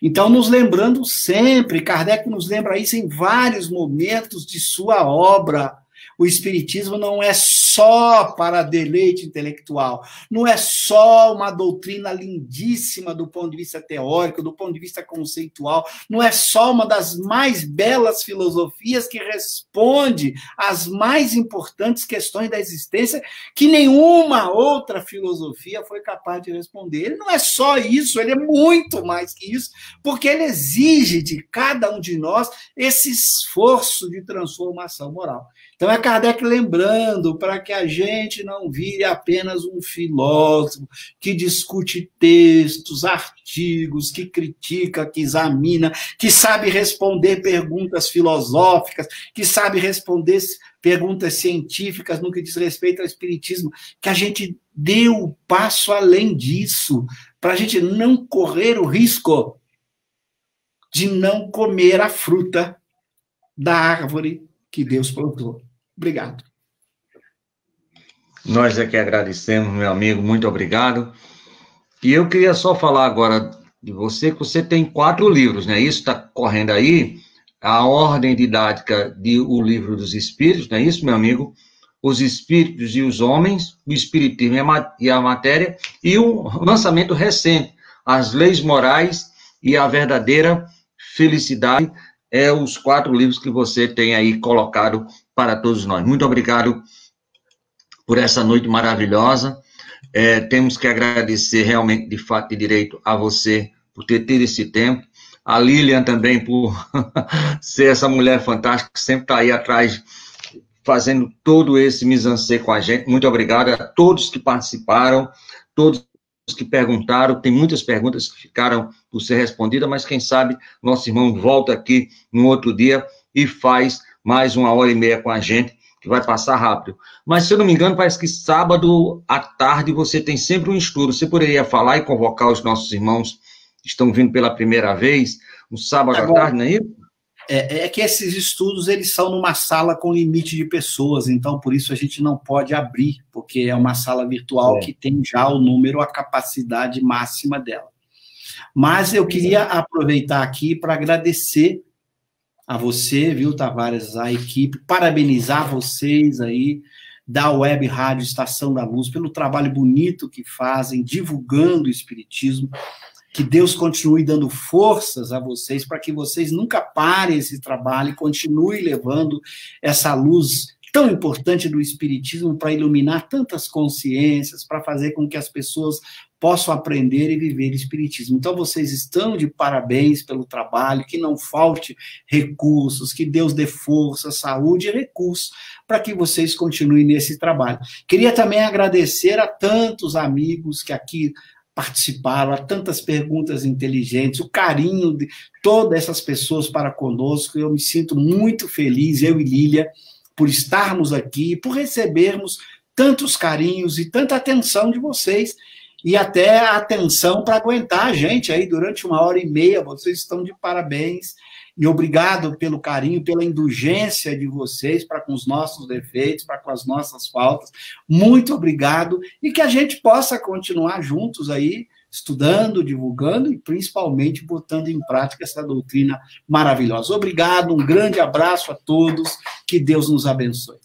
Então, nos lembrando sempre, Kardec nos lembra isso em vários momentos de sua obra. O espiritismo não é só para deleite intelectual, não é só uma doutrina lindíssima do ponto de vista teórico, do ponto de vista conceitual, não é só uma das mais belas filosofias que responde às mais importantes questões da existência que nenhuma outra filosofia foi capaz de responder. Ele não é só isso, ele é muito mais que isso, porque ele exige de cada um de nós esse esforço de transformação moral. Então, é Kardec lembrando para que a gente não vire apenas um filósofo que discute textos, artigos, que critica, que examina, que sabe responder perguntas filosóficas, que sabe responder perguntas científicas no que diz respeito ao espiritismo, que a gente dê o passo além disso, para a gente não correr o risco de não comer a fruta da árvore que Deus plantou. Obrigado. Nós é que agradecemos, meu amigo, muito obrigado. E eu queria só falar agora de você, que você tem 4 livros, né? Isso está correndo aí, a ordem didática de O Livro dos Espíritos, não é isso, meu amigo? Os Espíritos e os Homens, o Espiritismo e a Matéria, e um lançamento recente, As Leis Morais e a Verdadeira Felicidade. É os 4 livros que você tem aí colocado para todos nós. Muito obrigado por essa noite maravilhosa. Temos que agradecer realmente, de fato e direito, a você por ter tido esse tempo. A Lilian também por ser essa mulher fantástica que sempre está aí atrás, fazendo todo esse mise-en-scène com a gente. Muito obrigado a todos que participaram, todos que perguntaram. Tem muitas perguntas que ficaram por ser respondidas, mas quem sabe nosso irmão volta aqui no outro dia e faz mais 1h30 com a gente, que vai passar rápido. Mas, se eu não me engano, parece que sábado à tarde você tem sempre um estudo. Você poderia falar e convocar os nossos irmãos que estão vindo pela primeira vez, no sábado à tarde, não é isso? é que esses estudos eles são numa sala com limite de pessoas, então por isso a gente não pode abrir, porque é uma sala virtual que tem já o número, a capacidade máxima dela. Mas eu queria aproveitar aqui para agradecer a você, viu, Tavares, a equipe, parabenizar vocês aí da Web Rádio Estação da Luz pelo trabalho bonito que fazem, divulgando o Espiritismo. Que Deus continue dando forças a vocês para que vocês nunca parem esse trabalho e continuem levando essa luz tão importante do Espiritismo para iluminar tantas consciências, para fazer com que as pessoas possam aprender e viver o Espiritismo. Então, vocês estão de parabéns pelo trabalho, que não falte recursos, que Deus dê força, saúde e recursos para que vocês continuem nesse trabalho. Queria também agradecer a tantos amigos que aqui participaram, a tantas perguntas inteligentes, o carinho de todas essas pessoas para conosco. Eu me sinto muito feliz, eu e Lília, por estarmos aqui, por recebermos tantos carinhos e tanta atenção de vocês, e até a atenção para aguentar a gente aí durante 1h30, vocês estão de parabéns, e obrigado pelo carinho, pela indulgência de vocês para com os nossos defeitos, para com as nossas faltas, muito obrigado, e que a gente possa continuar juntos aí, estudando, divulgando e principalmente botando em prática essa doutrina maravilhosa. Obrigado, um grande abraço a todos, que Deus nos abençoe.